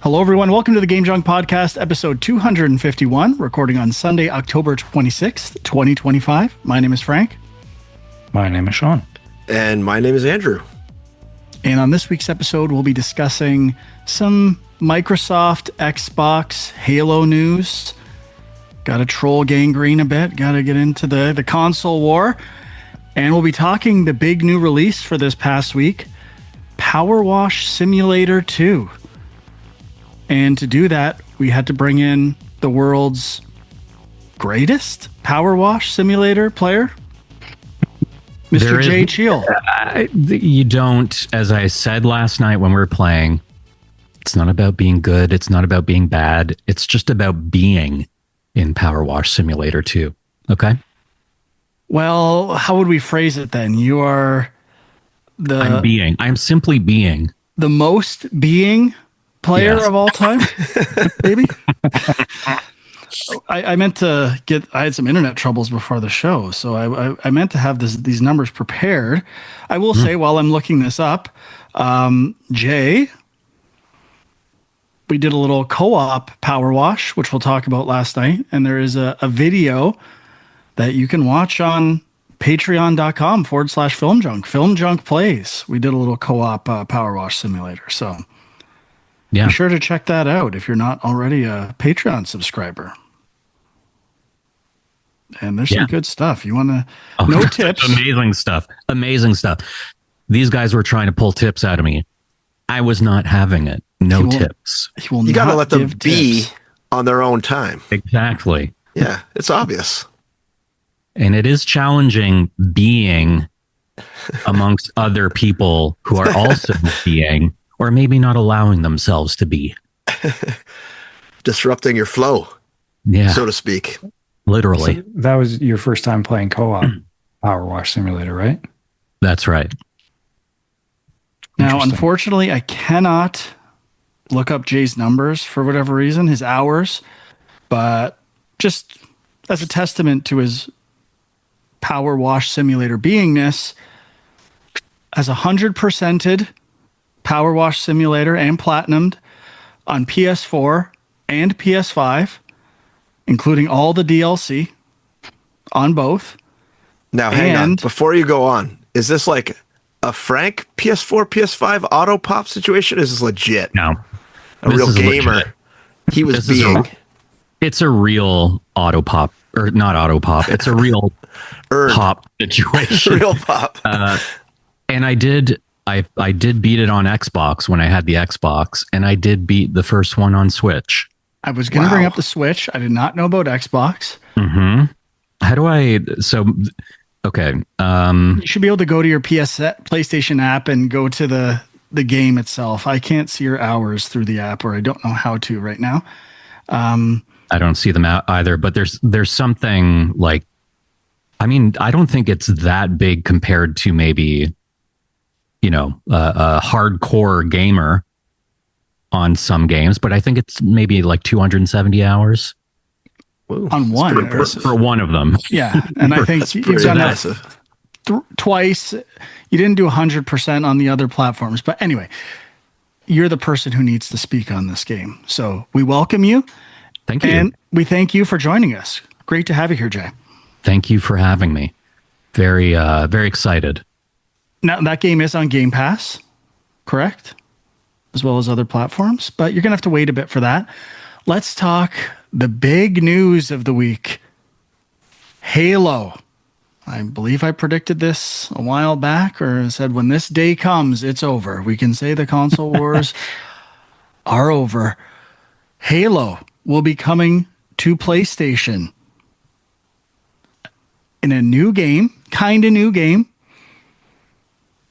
Hello, everyone. Welcome to the Game Junk Podcast, episode 251, recording on Sunday, October 26th, 2025. My name is Frank. My name is Sean. And my name is Andrew. And on this week's episode, we'll be discussing some Microsoft, Xbox, Halo news. Got to troll Gangrene a bit. Got to get into the console war. And we'll be talking the big new release for this past week, PowerWash Simulator 2. And to do that, we had to bring in the world's greatest PowerWash Simulator player, Mr. Jay Cheel. You don't, as I said last night when we were playing, it's not about being good. It's not about being bad. It's just about being in PowerWash Simulator 2. Okay? Well, how would we phrase it then? You are I'm being. I'm simply being. The most being player of all time, maybe. I meant to get. I had some internet troubles before the show, so I meant to have these numbers prepared. I will say while I'm looking this up, Jay, we did a little co-op power wash, which we'll talk about last night, and there is a video that you can watch on patreon.com/filmjunk. Filmjunk plays. We did a little co-op power wash simulator, so. Yeah. Be sure to check that out if you're not already a Patreon subscriber. And there's some good stuff. You want to no tips. Amazing stuff. Amazing stuff. These guys were trying to pull tips out of me. I was not having it. No tips. You got to let them be on their own time. Exactly. Yeah, it's obvious. And it is challenging being amongst other people who are also being, or maybe not allowing themselves to be. Disrupting your flow, so to speak. Literally. So that was your first time playing co-op Power Wash Simulator, right? That's right. Now, unfortunately, I cannot look up Jay's numbers for whatever reason, his hours, but just as a testament to his Power Wash Simulator beingness, as 100%ed Power Wash Simulator and platinumed on PS4 and PS5, including all the DLC on both. Now, hang on. Before you go on, is this like a Frank PS4, PS5 auto pop situation? Is this legit? No. A real gamer. Legit. He was being. It's a real auto pop, or not auto pop. It's a real pop situation. Real pop. And I did beat it on Xbox when I had the Xbox, and I did beat the first one on Switch. I was going to bring up the Switch. I did not know about Xbox. Mm-hmm. How do I? So, okay. You should be able to go to your PlayStation app and go to the game itself. I can't see your hours through the app, or I don't know how to right now. I don't see them out either, but there's something like, I mean, I don't think it's that big compared to maybe, a hardcore gamer on some games, but I think it's maybe like 270 hours. Whoa, on one. For one of them. Yeah. And I think you've done that twice. You didn't do 100% on the other platforms. But anyway, you're the person who needs to speak on this game. So we welcome you. Thank you. And we thank you for joining us. Great to have you here, Jay. Thank you for having me. Very, very excited. Now, that game is on Game Pass, correct? As well as other platforms, but you're going to have to wait a bit for that. Let's talk the big news of the week. Halo. I believe I predicted this a while back, or said when this day comes, it's over. We can say the console wars are over. Halo will be coming to PlayStation in a new game, kind of new game.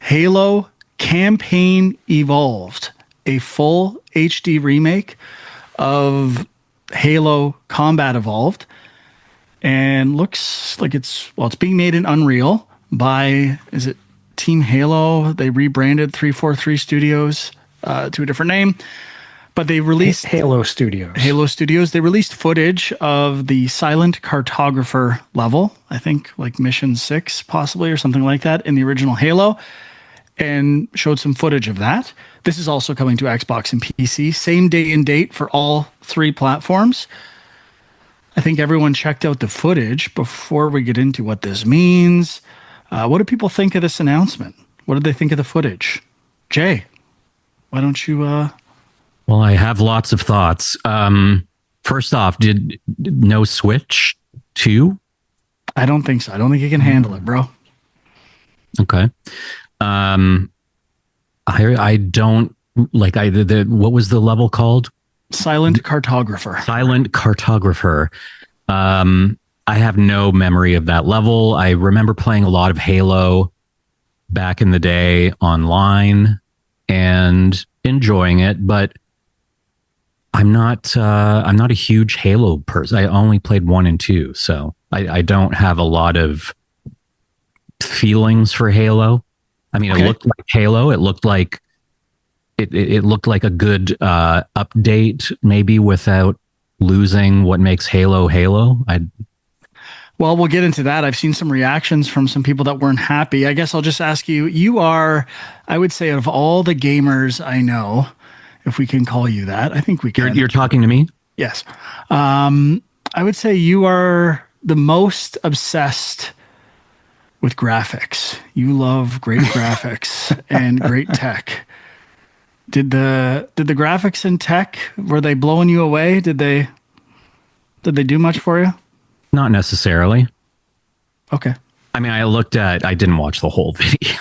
Halo Campaign Evolved, a full HD remake of Halo Combat Evolved, and looks like it's being made in Unreal by, is it Team Halo? They rebranded 343 Studios to a different name, but they released Halo Studios. They released footage of the Silent Cartographer level, I think like Mission 6 possibly, or something like that in the original Halo. and showed some footage of that. This is also coming to Xbox and PC. Same day and date for all 3 platforms. I think everyone checked out the footage. Before we get into what this means, what do people think of this announcement? What did they think of the footage? Jay, why don't you... Well, I have lots of thoughts. First off, did no Switch 2? I don't think so. I don't think you can handle it, bro. Okay. I don't like what was the level called? Silent Cartographer. Silent Cartographer. I have no memory of that level. I remember playing a lot of Halo back in the day online and enjoying it, but I'm not a huge Halo person. I only played 1 and 2, so I don't have a lot of feelings for Halo. I mean, okay. It looked like Halo. It looked like it looked like a good update, maybe without losing what makes Halo Halo. Well, we'll get into that. I've seen some reactions from some people that weren't happy. I guess I'll just ask you, you are, I would say, of all the gamers I know, if we can call you that, I think we can. You're talking to me? Yes. I would say you are the most obsessed with graphics. You love great graphics and great tech. Did the graphics and tech, were they blowing you away? Did they do much for you? Not necessarily. Okay. I mean, I didn't watch the whole video.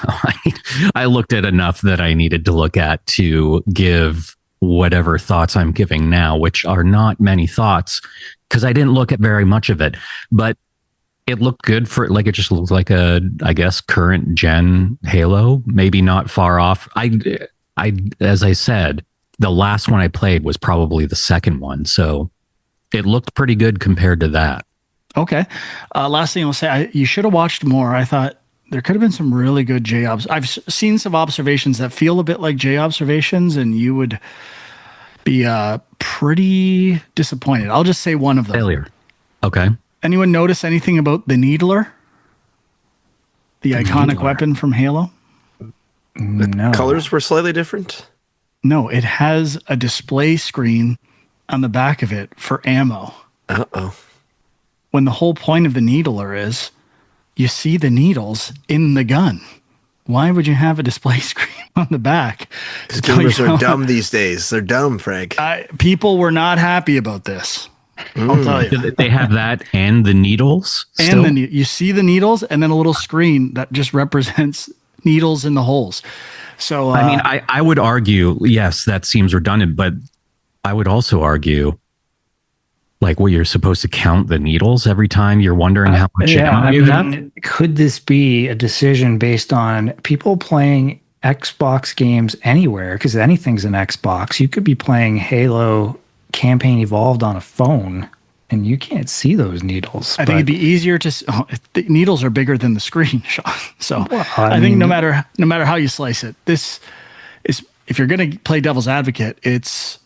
I looked at enough that I needed to look at to give whatever thoughts I'm giving now, which are not many thoughts because I didn't look at very much of it, but it looked good for like, it just looked like a, I guess, current gen Halo, maybe not far off. As I said, the last one I played was probably the second one. So it looked pretty good compared to that. Okay. Last thing I'll say, you should have watched more. I thought there could have been some really good J obs. I've seen some observations that feel a bit like J observations, and you would be pretty disappointed. I'll just say one of them. Failure. Okay. Anyone notice anything about the Needler? The iconic Needler. Weapon from Halo? The colors were slightly different? No, it has a display screen on the back of it for ammo. Uh-oh. When the whole point of the Needler is you see the needles in the gun. Why would you have a display screen on the back? Gamers are dumb these days. They're dumb, Frank. People were not happy about this. I'll tell you. They have that and the needles still? And you see the needles and then a little screen that just represents needles in the holes. So I mean, I would argue, yes, that seems redundant, but I would also argue, like, well, you're supposed to count the needles every time you're wondering how much ammo you have? Could this be a decision based on people playing Xbox games anywhere? Because anything's an Xbox. You could be playing Halo Campaign Evolved on a phone, and you can't see those needles. I think it'd be easier to... the needles are bigger than the screen, Sean. So well, I think no matter how you slice it, this is... If you're going to play devil's advocate, it's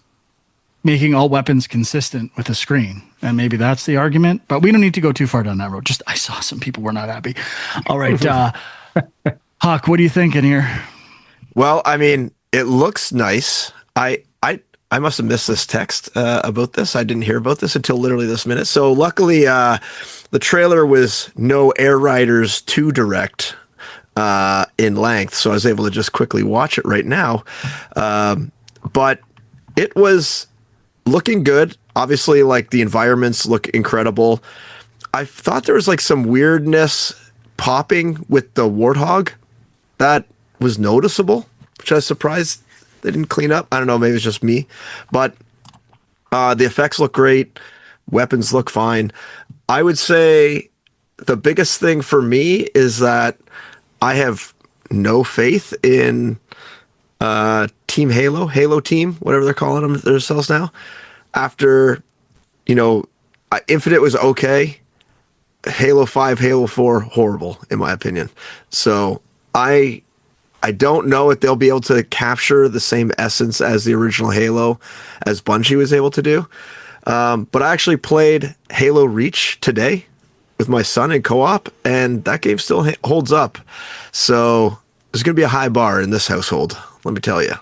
making all weapons consistent with the screen. And maybe that's the argument, but we don't need to go too far down that road. Just, I saw some people were not happy. All right. Hawk, what are you thinking here? Well, I mean, it looks nice. I must have missed this text about this. I didn't hear about this until literally this minute. So luckily, the trailer was no Air Riders 2 Direct in length, so I was able to just quickly watch it right now. But it was looking good. Obviously, like, the environments look incredible. I thought there was like some weirdness popping with the Warthog that was noticeable, which I was surprised they didn't clean up. I don't know, maybe it's just me. But the effects look great. Weapons look fine. I would say the biggest thing for me is that I have no faith in Team Halo, Halo Team, whatever they're calling themselves now. After, Infinite was okay. Halo 5, Halo 4, horrible, in my opinion. So I don't know if they'll be able to capture the same essence as the original Halo as Bungie was able to do. But I actually played Halo Reach today with my son in co-op, and that game still holds up. So There's going to be a high bar in this household, let me tell you.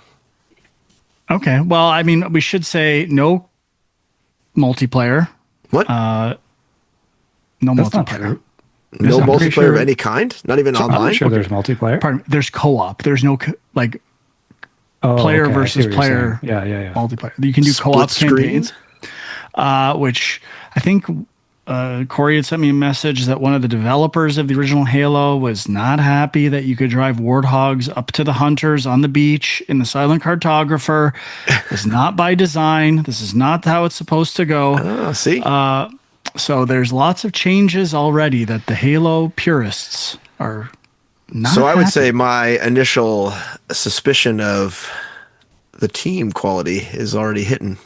Okay. Well, I mean, we should say no multiplayer. What? No That's not multiplayer. true. No I'm pretty multiplayer sure- of any kind? Not even I'm online? sure there's multiplayer. Pardon me, there's co-op. There's no Oh, player okay, I see versus what you're player saying. Yeah. multiplayer. You can do Split co-op screen? campaigns, which I think Corey had sent me a message that one of the developers of the original Halo was not happy that you could drive warthogs up to the hunters on the beach in the silent cartographer. It's not by design. This is not how it's supposed to go. Oh, see? So there's lots of changes already that the Halo purists are not So I would happy. say my initial suspicion of the team quality is already hitting.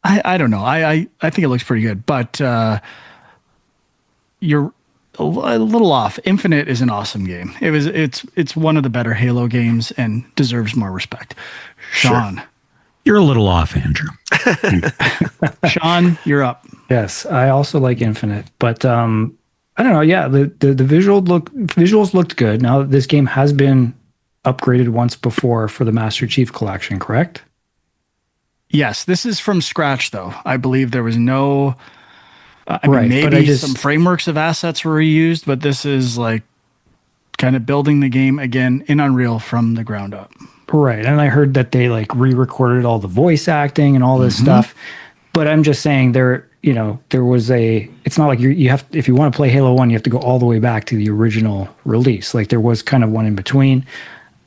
I don't know. I think it looks pretty good, but you're a little off. Infinite is an awesome game. It's one of the better Halo games and deserves more respect. Sean, You're a little off, Andrew. Sean, you're up. Yes, I also like Infinite, but I don't know. Yeah, the visuals looked good. Now this game has been upgraded once before for the Master Chief Collection, correct? Yes, this is from scratch, though. I believe there was no. I Right, mean, but maybe I just- some frameworks of assets were reused, but this is like kind of building the game again in Unreal from the ground up. Right, and I heard that they like re-recorded all the voice acting and all this stuff. But I'm just saying there was a. It's not like you have, if you want to play Halo 1, you have to go all the way back to the original release. Like there was kind of one in between.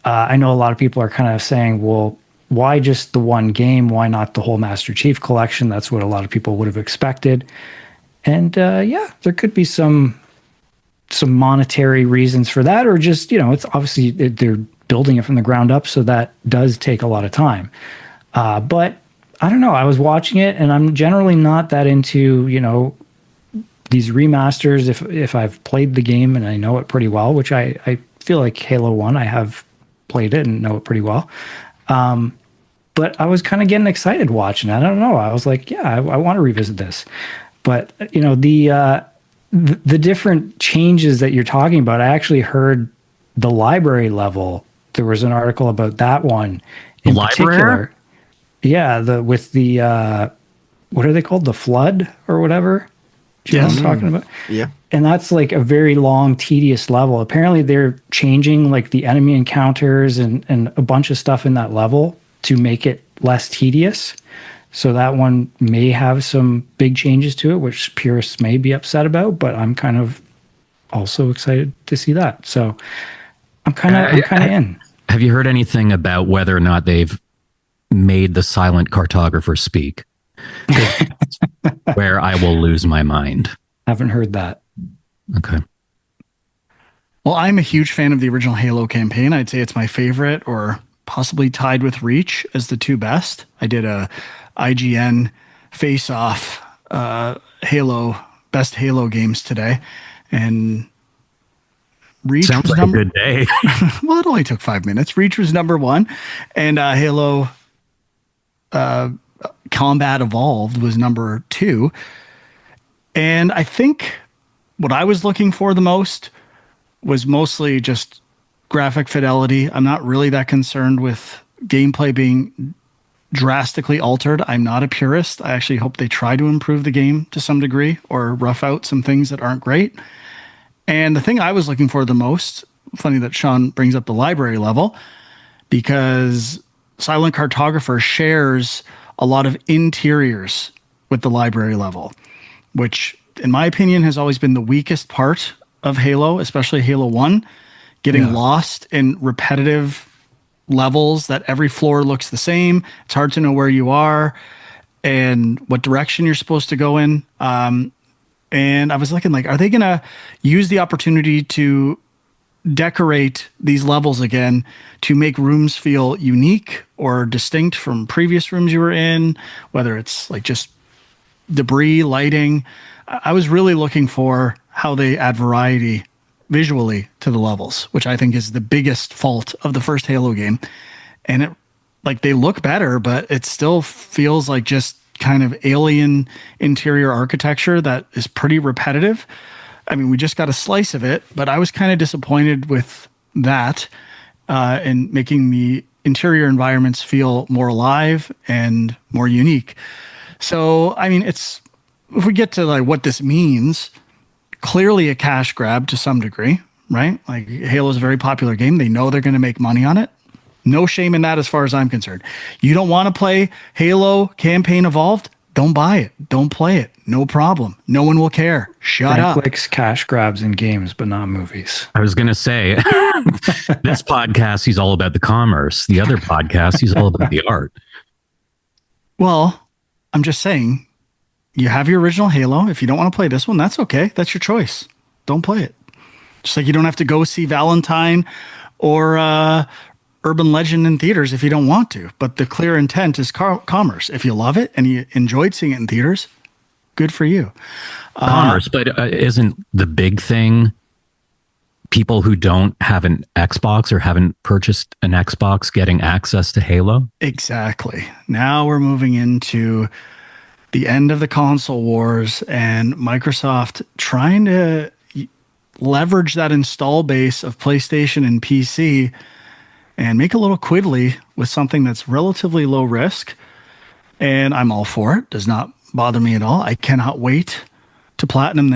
I know a lot of people are kind of saying, well, why just the one game? Why not the whole Master Chief Collection? That's what a lot of people would have expected. And yeah, there could be some monetary reasons for that, or just, it's obviously they're building it from the ground up, so that does take a lot of time. But I don't know. I was watching it, and I'm generally not that into, these remasters. If I've played the game and I know it pretty well, which I feel like Halo 1, I have played it and know it pretty well. But I was kind of getting excited watching it. I don't know. I was like, yeah, I want to revisit this. But, the different changes that you're talking about, I actually heard the library level. There was an article about that one in particular. Yeah, with the what are they called? The flood or whatever? Do you know what I'm talking about? Yeah. And that's like a very long, tedious level. Apparently they're changing like the enemy encounters and a bunch of stuff in that level to make it less tedious. So that one may have some big changes to it, which purists may be upset about, but I'm kind of also excited to see that. So I'm kind of in. Have you heard anything about whether or not they've made the silent cartographer speak? Where I will lose my mind. Haven't heard that. Okay. Well, I'm a huge fan of the original Halo campaign. I'd say it's my favorite, or possibly tied with Reach as the two best. I did a IGN face-off Halo best Halo games today, and Reach Sounds was like a good day. well, it only took 5 minutes. Reach was number one, and Halo Combat Evolved was number two. And I think what I was looking for the most was mostly just graphic fidelity. I'm not really that concerned with gameplay being drastically altered. I'm not a purist. I actually hope they try to improve the game to some degree or rough out some things that aren't great. And the thing I was looking for the most, funny that Sean brings up the library level, because Silent Cartographer shares a lot of interiors with the library level, which in my opinion has always been the weakest part of Halo, especially Halo 1, getting lost in repetitive levels that every floor looks the same. It's hard to know where you are and what direction you're supposed to go in. And I was looking like, are they going to use the opportunity to decorate these levels again to make rooms feel unique or distinct from previous rooms you were in, whether it's like just debris, lighting? I was really looking for how they add variety visually to the levels, which I think is the biggest fault of the first Halo game. And it, like, they look better, but it still feels like just kind of alien interior architecture that is pretty repetitive. I mean, we just got a slice of it, but I was kind of disappointed with that and making the interior environments feel more alive and more unique. So, I mean, if we get to like what this means, clearly a cash grab to some degree, right? Like Halo is a very popular game. They know they're going to make money on it. No shame in that as far as I'm concerned. You don't want to play Halo Campaign Evolved? Don't buy it. Don't play it. No problem. No one will care. Shut up. Likes cash grabs in games, but not movies. I was going to say, this podcast, he's all about the commerce. The other podcast, he's all about the art. Well, I'm just saying, you have your original Halo. If you don't want to play this one, that's okay. That's your choice. Don't play it. Just like you don't have to go see Valentine or Urban Legend in theaters if you don't want to. But the clear intent is commerce. If you love it and you enjoyed seeing it in theaters, good for you. Commerce, but isn't the big thing people who don't have an Xbox or haven't purchased an Xbox getting access to Halo? Exactly. Now we're moving into the end of the console wars and Microsoft trying to leverage that install base of PlayStation and PC and make a little quiddly with something that's relatively low risk. And I'm all for it. Does not bother me at all. I cannot wait to platinum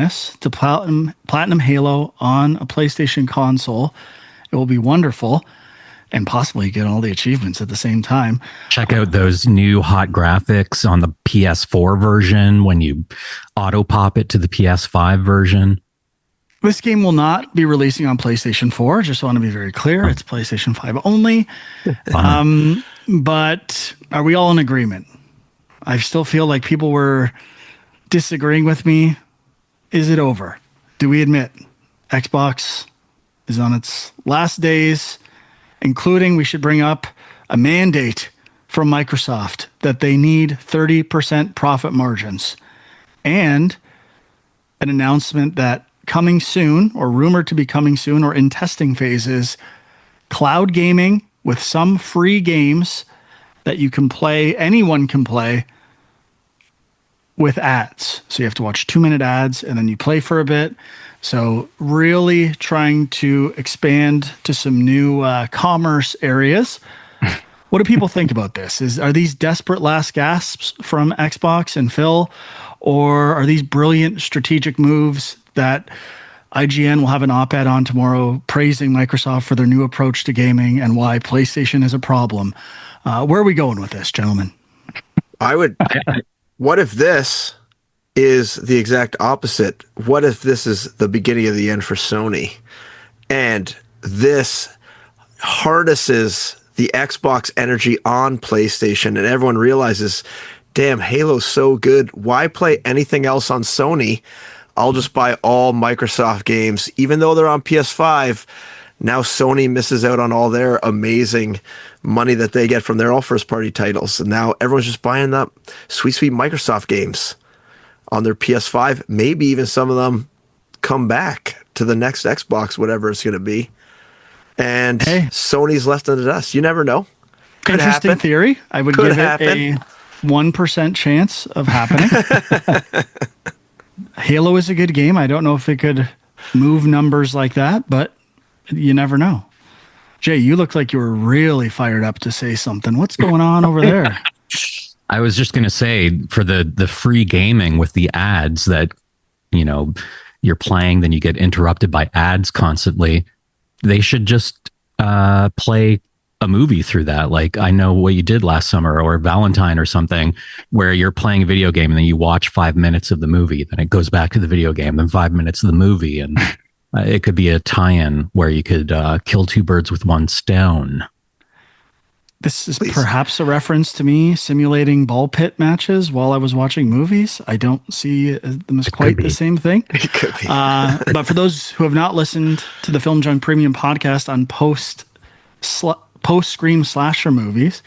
Halo on a PlayStation console. It will be wonderful and possibly get all the achievements at the same time. Check out those new hot graphics on the PS4 version when you auto pop it to the PS5 version. This game will not be releasing on PlayStation 4. Just want to be very clear. It's PlayStation 5 only. But are we all in agreement? I still feel like people were disagreeing with me. Is it over? Do we admit Xbox is on its last days, including we should bring up a mandate from Microsoft that they need 30% profit margins and an announcement that coming soon, or rumored to be coming soon, or in testing phases, cloud gaming with some free games that you can play, anyone can play, with ads. So you have to watch 2-minute ads and then you play for a bit. So really trying to expand to some new commerce areas. What do people think about this? Are these desperate last gasps from Xbox and Phil, or are these brilliant strategic moves that IGN will have an op-ed on tomorrow praising Microsoft for their new approach to gaming and why PlayStation is a problem? Where are we going with this, gentlemen? What if this is the exact opposite? What if this is the beginning of the end for Sony? And this harnesses the Xbox energy on PlayStation, and everyone realizes, damn, Halo's so good. Why play anything else on Sony? I'll just buy all Microsoft games, even though they're on PS5. Now Sony misses out on all their amazing money that they get from their all first-party titles. And now everyone's just buying up sweet Microsoft games on their PS5. Maybe even some of them come back to the next Xbox, whatever it's going to be. And Sony's left in the dust. You never know. Could Interesting happen. Theory. I would give it a 1% chance of happening. Halo is a good game. I don't know if it could move numbers like that, but you never know. Jay, you look like you were really fired up to say something. What's going on over there? I was just going to say, for the free gaming with the ads that, you're playing, then you get interrupted by ads constantly. They should just play a movie through that. Like, I know what you did last summer, or Valentine or something, where you're playing a video game and then you watch 5 minutes of the movie, then it goes back to the video game, then 5 minutes of the movie. And it could be a tie-in where you could kill two birds with one stone. This is perhaps a reference to me simulating ball pit matches while I was watching movies. I don't see them as quite the same thing. It could be. But for those who have not listened to the Film Junk Premium podcast on post-Scream slasher movies,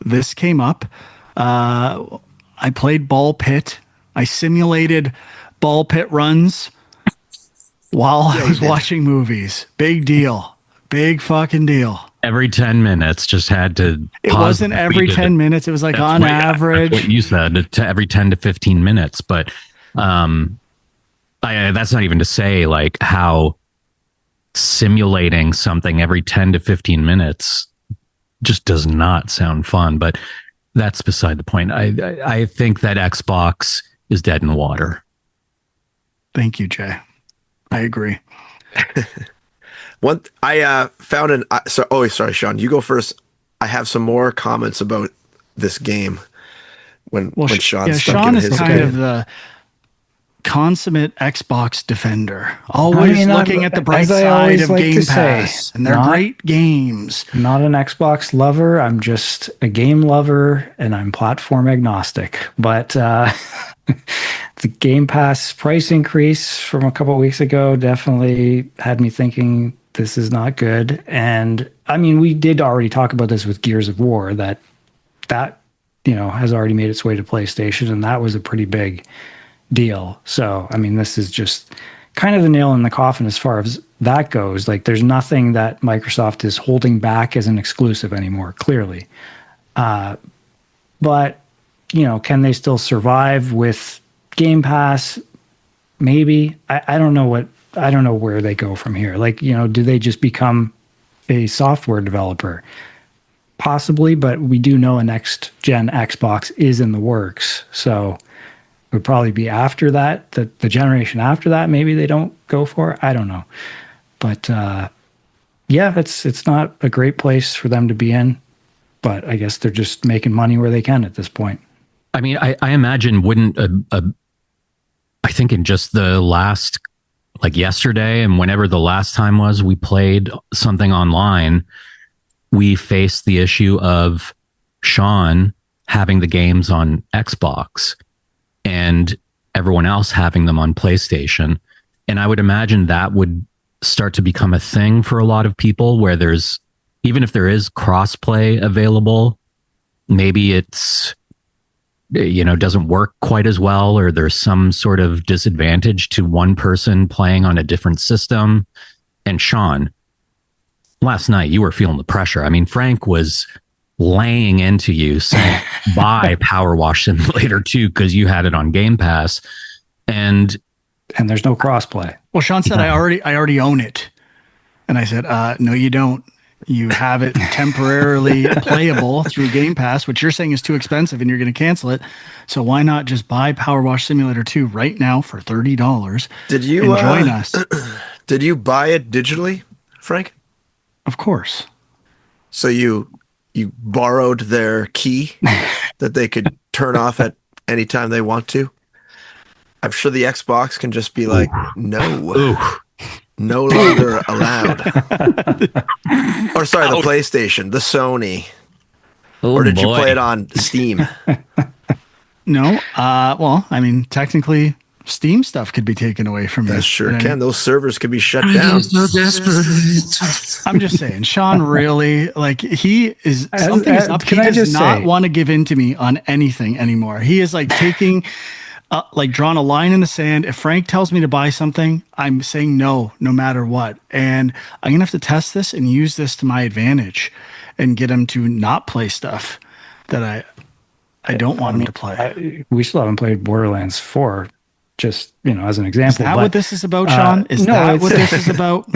this came up. I played ball pit. I simulated ball pit runs while I was watching movies. Big deal. Big fucking deal. Every 10 minutes, just had to. It wasn't every 10 minutes. It was like on average. That's what you said, every 10 to 15 minutes. But that's not even to say like how simulating something every 10 to 15 minutes just does not sound fun. But that's beside the point. I think that Xbox is dead in the water. Thank you, Jay. I agree. I found an. Sorry, Sean. You go first. I have some more comments about this game. When Sean's Sean is kind of the consummate Xbox defender, always looking at the bright side of Game Pass, and they're great games. Not an Xbox lover. I'm just a game lover, and I'm platform agnostic. But the Game Pass price increase from a couple of weeks ago definitely had me thinking this is not good. And I mean, we did already talk about this with Gears of War, that has already made its way to PlayStation, and that was a pretty big deal. So, I mean, this is just kind of the nail in the coffin as far as that goes. Like, there's nothing that Microsoft is holding back as an exclusive anymore, clearly. But, can they still survive with Game Pass? Maybe. I don't know where they go from here. Like, do they just become a software developer? Possibly, but we do know a next gen Xbox is in the works. So it would probably be after that, the generation after that, maybe they don't go for it. I don't know. But it's not a great place for them to be in. But I guess they're just making money where they can at this point. I mean, I imagine wouldn't I think in just the last, like yesterday and whenever the last time was we played something online, we faced the issue of Sean having the games on Xbox and everyone else having them on PlayStation. And I would imagine that would start to become a thing for a lot of people, where there's, even if there is crossplay available, maybe it's, doesn't work quite as well, or there's some sort of disadvantage to one person playing on a different system. And Sean, last night you were feeling the pressure. I mean, Frank was laying into you saying, buy PowerWash Simulator 2 because you had it on Game Pass. And there's no crossplay. Well, Sean said, I already own it. And I said, no, you don't. You have it temporarily playable through Game Pass, which you're saying is too expensive and you're going to cancel it. So why not just buy PowerWash Simulator 2 right now for $30? Did you and join us? Did you buy it digitally, Frank? Of course. So you borrowed their key that they could turn off at any time they want to? I'm sure the Xbox can just be like, no longer allowed. Or sorry, the PlayStation, the Sony. Or did you play it on Steam? No. Well, I mean, technically, Steam stuff could be taken away from you. That sure can. Those servers could be shut down. So desperate. I'm just saying, Sean really, like, he is, something is up. He does not want to give in to me on anything anymore. He is like taking, like drawn a line in the sand. If Frank tells me to buy something, I'm saying no matter what. And I'm going to have to test this and use this to my advantage and get him to not play stuff that I don't want him to play. We still haven't played Borderlands 4. Just, as an example. Is that what this is about, Sean? Is that what this is about?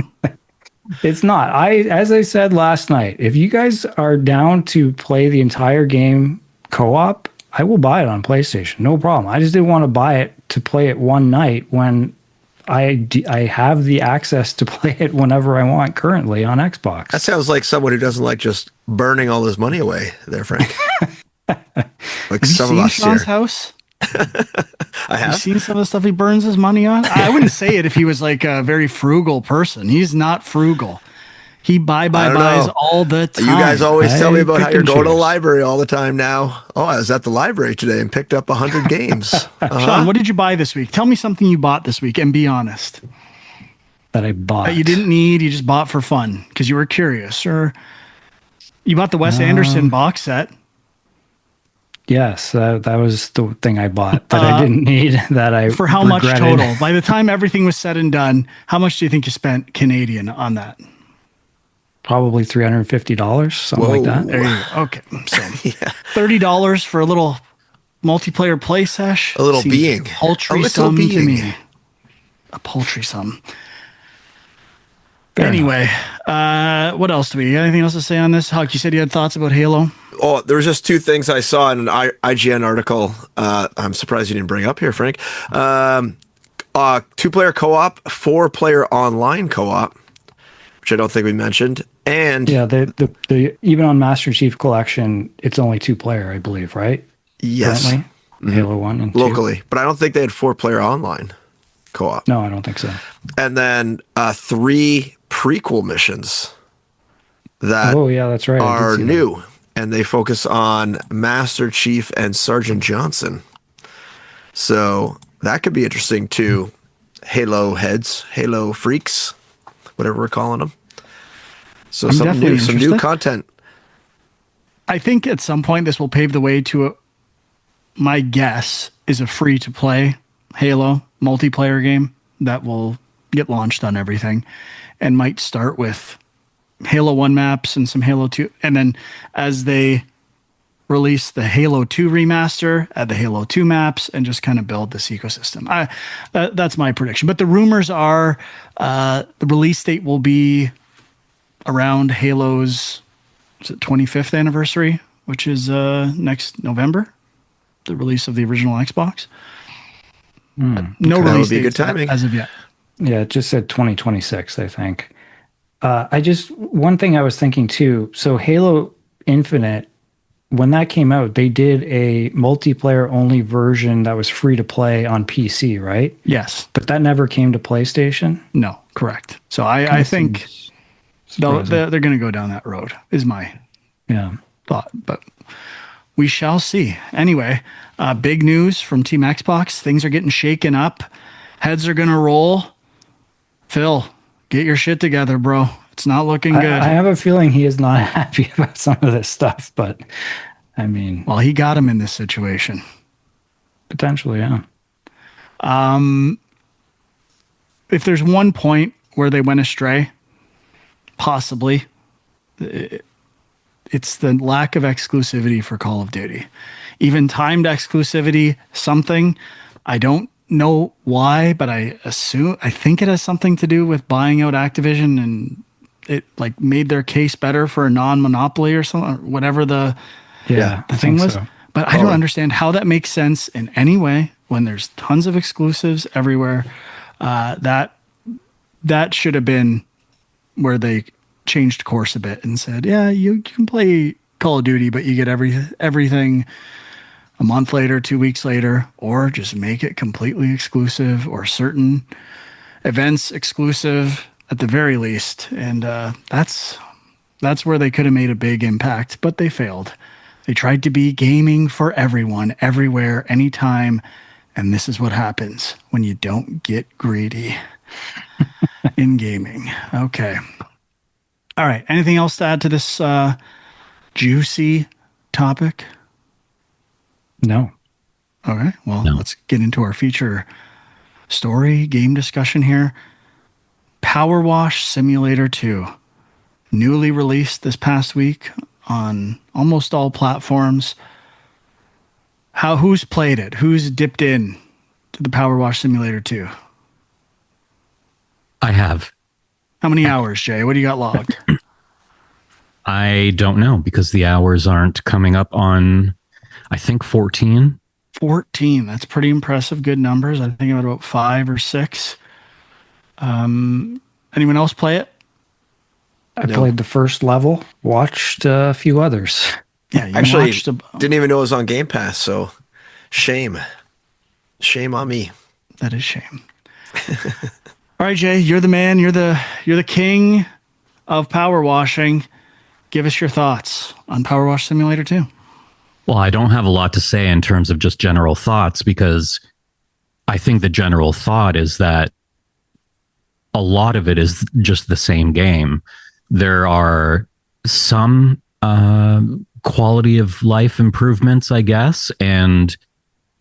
It's not. As I said last night, if you guys are down to play the entire game co-op, I will buy it on PlayStation. No problem. I just didn't want to buy it to play it one night when I have the access to play it whenever I want currently on Xbox. That sounds like someone who doesn't like just burning all his money away there, Frank. Like some of us Sean's here. House? I have. You seen some of the stuff he burns his money on? I wouldn't say it if he was like a very frugal person. He's not frugal. He buys all the time. You guys always tell me about how you're going to the library all the time now. Oh, I was at the library today and picked up 100 games. Sean, what did you buy this week? Tell me something you bought this week and be honest. That I bought. That you didn't need, you just bought for fun because you were curious. Or you bought the Wes Anderson box set. Yes, that was the thing I bought that I didn't need. For how much total? By the time everything was said and done, how much do you think you spent Canadian on that? Probably $350, something like that. There you go. Okay, so $30 for a little multiplayer play sesh. A little being. Paltry sum to me. A paltry sum. Anyway, what else do we got? Anything else to say on this? Huck, you said you had thoughts about Halo. Oh, there was just two things I saw in an IGN article. I'm surprised you didn't bring up here, Frank. 2-player co-op, 4-player online co-op, which I don't think we mentioned. And yeah, the even on Master Chief Collection, it's only 2-player, I believe, right? yes, Currently, Halo 1 and 2. locally, but I don't think they had 4-player online co-op. No, I don't think so. And then 3 prequel missions that Oh yeah, that's right. I did are see new, and they focus on Master Chief and Sergeant Johnson. So that could be interesting to Halo heads, Halo freaks, whatever we're calling them. So I'm some definitely new interested. content. I think at some point this will pave the way to my guess is a free-to-play Halo multiplayer game that will get launched on everything and might start with Halo 1 maps and some Halo 2. And then as they release the Halo 2 remaster, add the Halo 2 maps, and just kind of build this ecosystem. That's my prediction. But the rumors are the release date will be around Halo's 25th anniversary, which is next November, the release of the original Xbox. No That release would be good dates timing. as of yet. Yeah, it just said 2026, I think. One thing I was thinking too, so Halo Infinite, when that came out, they did a multiplayer only version that was free to play on PC, right? Yes. But that never came to PlayStation. No, correct. So I think they're going to go down that road is my thought, but we shall see. Anyway, big news from Team Xbox. Things are getting shaken up. Heads are going to roll. Phil, get your shit together, bro. It's not looking good. I have a feeling he is not happy about some of this stuff, but I mean, well, he got him in this situation. potentially, yeah. If there's one point where they went astray, possibly, it's the lack of exclusivity for Call of Duty. Even timed exclusivity, something, I don't know why, but I think it has something to do with buying out Activision, and it like made their case better for a non-monopoly or something, or whatever the thing was. So. But I don't understand how that makes sense in any way when there's tons of exclusives everywhere. That should have been where they changed course a bit and said, yeah, you can play Call of Duty, but you get everything a month later, 2 weeks later, or just make it completely exclusive or certain events exclusive at the very least. And that's where they could have made a big impact, but they failed. They tried to be gaming for everyone, everywhere, anytime. And this is what happens when you don't get greedy in gaming. Okay. All right. Anything else to add to this juicy topic? No. Okay. Well, let's get into our feature story game discussion here. PowerWash Simulator 2, newly released this past week on almost all platforms. Who's played it? Who's dipped in to the PowerWash Simulator 2? I have. How many hours, Jay? What do you got logged? I don't know because the hours aren't coming up on, I think, 14. 14. That's pretty impressive. Good numbers. I think about 5 or 6. Anyone else play it? I played the first level, watched a few others. Yeah, you Actually, watched didn't even know it was on Game Pass, so shame on me. That is shame. All right, Jay, you're the man. You're the king of power washing. Give us your thoughts on PowerWash Simulator 2. Well, I don't have a lot to say in terms of just general thoughts because I think the general thought is that a lot of it is just the same game. There are some quality of life improvements, I guess, and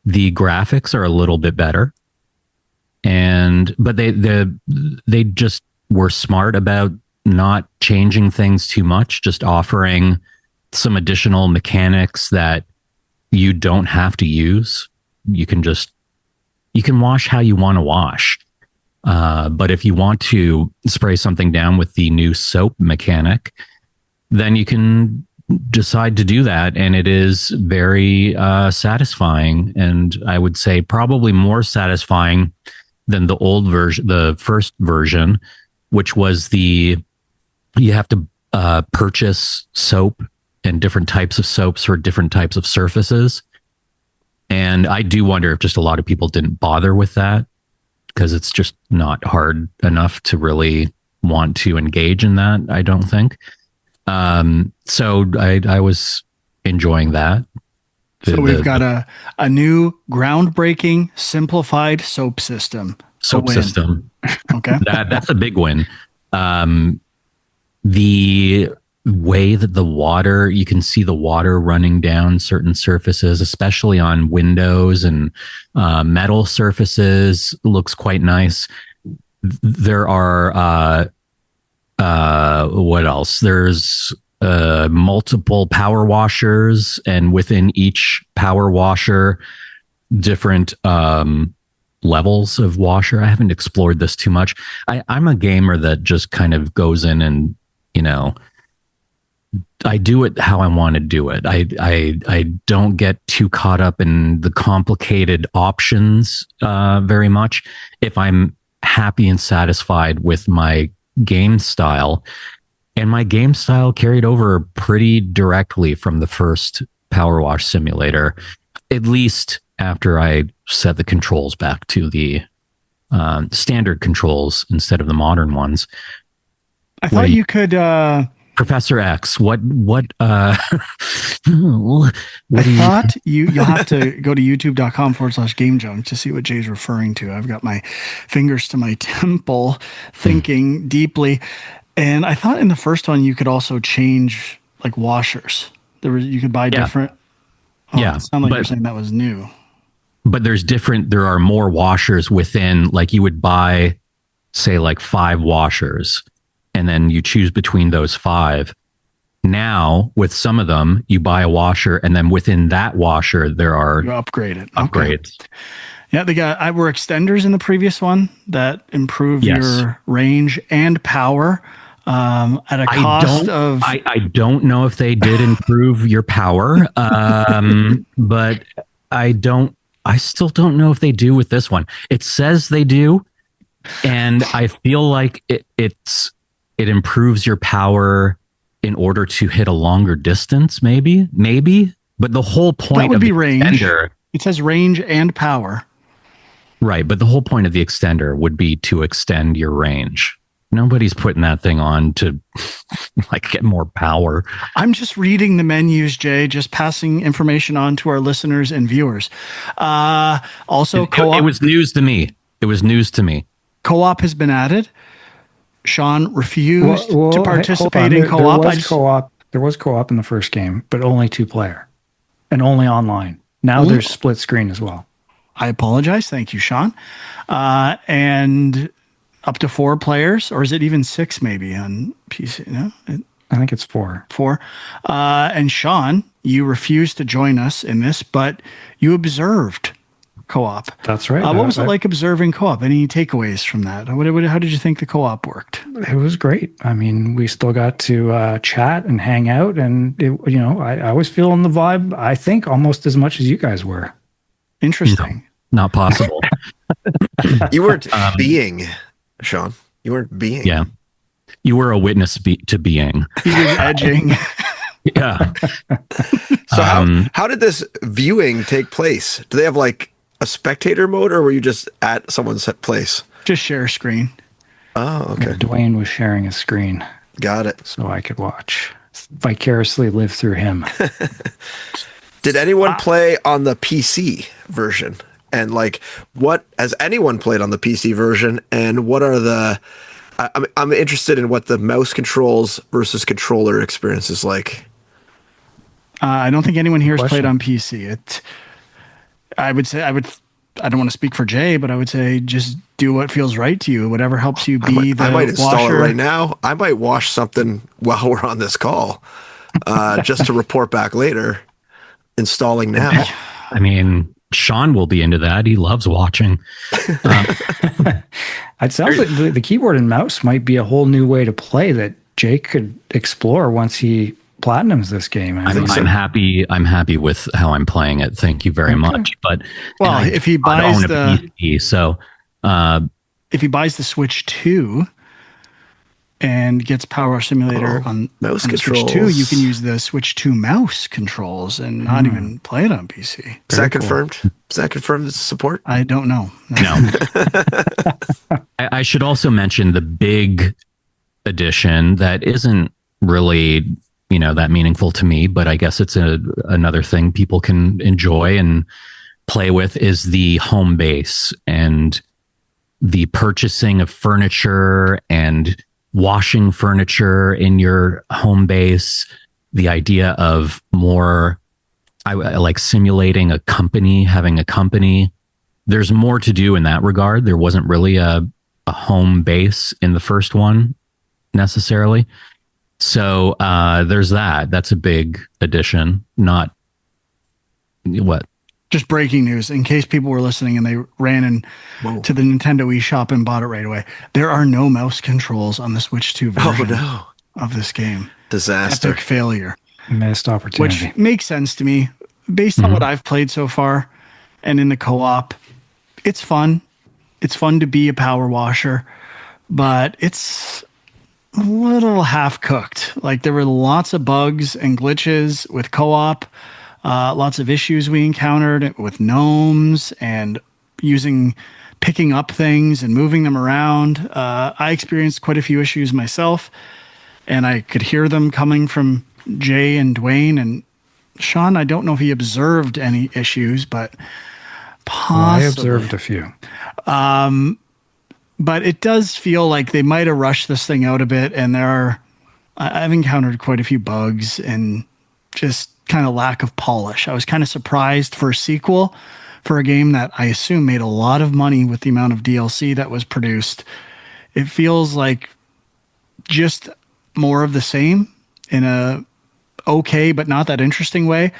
the graphics are a little bit better. But they just were smart about not changing things too much, just offering some additional mechanics that you don't have to use. You can wash how you want to wash. But if you want to spray something down with the new soap mechanic, then you can decide to do that. And it is very satisfying. And I would say probably more satisfying than the old version, the first version, which was you have to purchase soap and different types of soaps for different types of surfaces. And I do wonder if just a lot of people didn't bother with that because it's just not hard enough to really want to engage in that, I don't think. So I was enjoying that. So we've got a new groundbreaking simplified soap system. Soap system. Okay. That's a big win. The way that the water, you can see the water running down certain surfaces, especially on windows and metal surfaces, looks quite nice. There are what else? There's multiple power washers, and within each power washer, different levels of washer. I haven't explored this too much. I'm a gamer that just kind of goes in and, I do it how I want to do it. I don't get too caught up in the complicated options very much. If I'm happy and satisfied with my game style, and my game style carried over pretty directly from the first Power Wash simulator, at least after I set the controls back to the standard controls instead of the modern ones. I thought you could Professor X, what you'll have to go to youtube.com/game junk to see what Jay's referring to. I've got my fingers to my temple thinking deeply. And I thought in the first one you could also change like washers. You could buy different. Yeah. It sounded like you're saying that was new. But there are more washers within, like you would buy, say, like 5 washers, and then you choose between those 5. Now, with some of them, you buy a washer, and then within that washer, there are upgrades. Okay. Yeah, were extenders in the previous one that improve your range and power at a cost of. I don't know if they did improve your power, but I still don't know if they do with this one. It says they do, and I feel like it improves your power in order to hit a longer distance, maybe. But the whole point that would of be the range. Extender, it says range and power. Right, but the whole point of the extender would be to extend your range. Nobody's putting that thing on to like get more power. I'm just reading the menus, Jay, just passing information on to our listeners and viewers. Also, co-op. It was news to me. Co-op has been added. Sean refused to participate in co-op. There was co-op in the first game, but only 2-player and only online. Now there's split screen as well. I apologize. Thank you, Sean. And up to 4 players, or is it even 6 maybe on PC? No? I think it's 4. 4. And Sean, you refused to join us in this, but you observed co-op. That's right. What was it like observing co-op? Any takeaways from that? How did you think the co-op worked? It was great. I mean, we still got to chat and hang out, and I was feeling the vibe, I think, almost as much as you guys were. Interesting. No, not possible. You weren't being, Sean. You weren't being. Yeah. You were a witness to being. He was edging. Yeah. So how did this viewing take place? Do they have like a spectator mode, or were you just at someone's place? Just share screen. Oh, okay. Dwayne was sharing a screen. Got it. So I could watch, vicariously live through him. Did anyone play on the PC version? And like, what has anyone played on the PC version? And what are I'm interested in what the mouse controls versus controller experience is like. I don't think anyone here has played on PC. I don't want to speak for Jay, but I would say just do what feels right to you. Whatever helps you be I might install washer. it right now. I might wash something while we're on this call, just to report back later. Installing now. I mean, Sean will be into that. He loves watching. It sounds like the keyboard and mouse might be a whole new way to play that Jake could explore once he platinums this game. I'm happy. I'm happy with how I'm playing it. Thank you very much. But if he buys a PC, so if he buys the Switch 2 and gets Power Simulator on mouse the controls. Switch 2, you can use the Switch 2 mouse controls and not even play it on PC. Is that confirmed? Is that confirmed support? I don't know. No. I should also mention the big addition that isn't really, that meaningful to me, but I guess it's another thing people can enjoy and play with is the home base and the purchasing of furniture and washing furniture in your home base. The idea of more, I like simulating a company, having a company. There's more to do in that regard. There wasn't really a home base in the first one necessarily. So there's that. That's a big addition. Not what? Just breaking news, in case people were listening and they ran to the Nintendo eShop and bought it right away. There are no mouse controls on the Switch 2 version of this game. Disaster. Epic failure. Missed opportunity. Which makes sense to me. Based on what I've played so far and in the co-op, it's fun. It's fun to be a power washer, but it's a little half-cooked. Like, there were lots of bugs and glitches with co-op. Lots of issues we encountered with gnomes and picking up things and moving them around. I experienced quite a few issues myself, and I could hear them coming from Jay and Dwayne. And Sean, I don't know if he observed any issues, but possibly. I observed a few. But it does feel like they might have rushed this thing out a bit, and I've encountered quite a few bugs and just kind of lack of polish. I was kind of surprised for a sequel for a game that I assume made a lot of money with the amount of DLC that was produced. It feels like just more of the same in a okay but not that interesting way.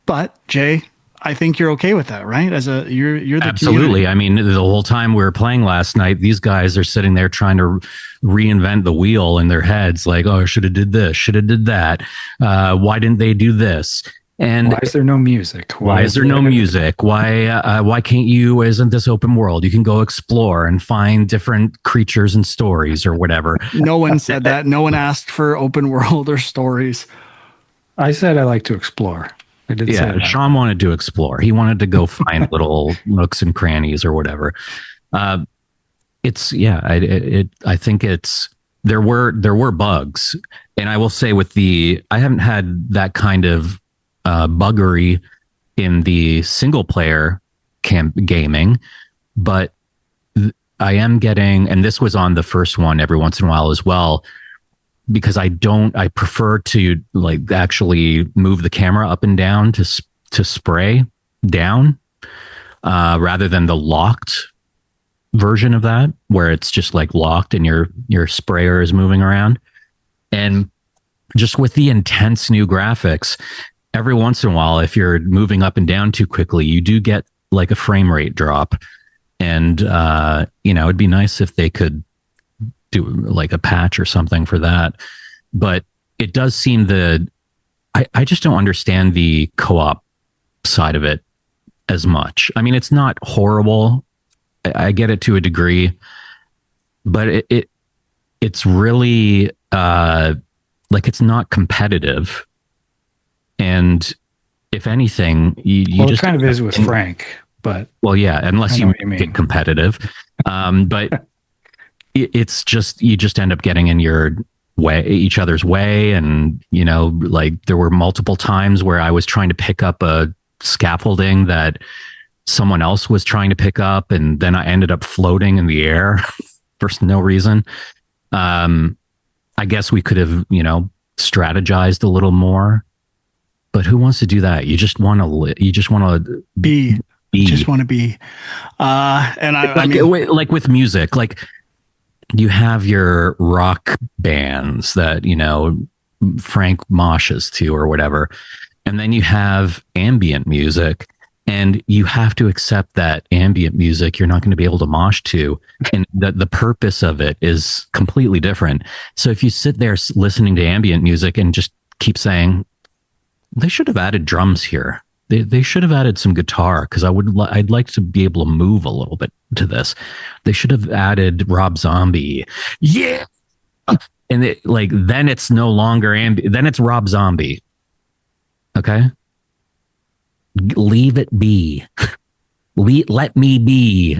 But Jay, I think you're okay with that, right? You're the absolutely. Community. I mean, the whole time we were playing last night, these guys are sitting there trying to reinvent the wheel in their heads. Like, oh, should have did this, should have did that. Why didn't they do this? And why is there no music? Why is there no music? Why can't you? Isn't this open world? You can go explore and find different creatures and stories or whatever. No one said that. No one asked for open world or stories. I said I like to explore. Sean wanted to explore. He wanted to go find little nooks and crannies or whatever. I think there were bugs, and I will say I haven't had that kind of buggery in the single player gaming, but I am getting, and this was on the first one every once in a while as well, because I prefer to like actually move the camera up and down to spray down rather than the locked version of that, where it's just like locked and your sprayer is moving around. And just with the intense new graphics, every once in a while, if you're moving up and down too quickly, you do get like a frame rate drop. And it'd be nice if they could do like a patch or something for that. But it does seem I just don't understand the co-op side of it as much. I mean, it's not horrible. I get it to a degree, but it's really like it's not competitive. And if anything, you just it kind of is with Frank, but unless you make it competitive. But it's just, you just end up getting in each other's way. And, like there were multiple times where I was trying to pick up a scaffolding that someone else was trying to pick up. And then I ended up floating in the air for no reason. I guess we could have, strategized a little more, but who wants to do that? You just want to, be. Just want to be. And like with music, like, you have your rock bands that, Frank moshes to or whatever. And then you have ambient music. And you have to accept that ambient music you're not going to be able to mosh to, and the purpose of it is completely different. So if you sit there listening to ambient music and just keep saying, they should have added drums here. They should have added some guitar, because I'd like to be able to move a little bit to this. They should have added Rob Zombie. Yeah. And then it's no longer then it's Rob Zombie. Okay. Leave it be. Let me be.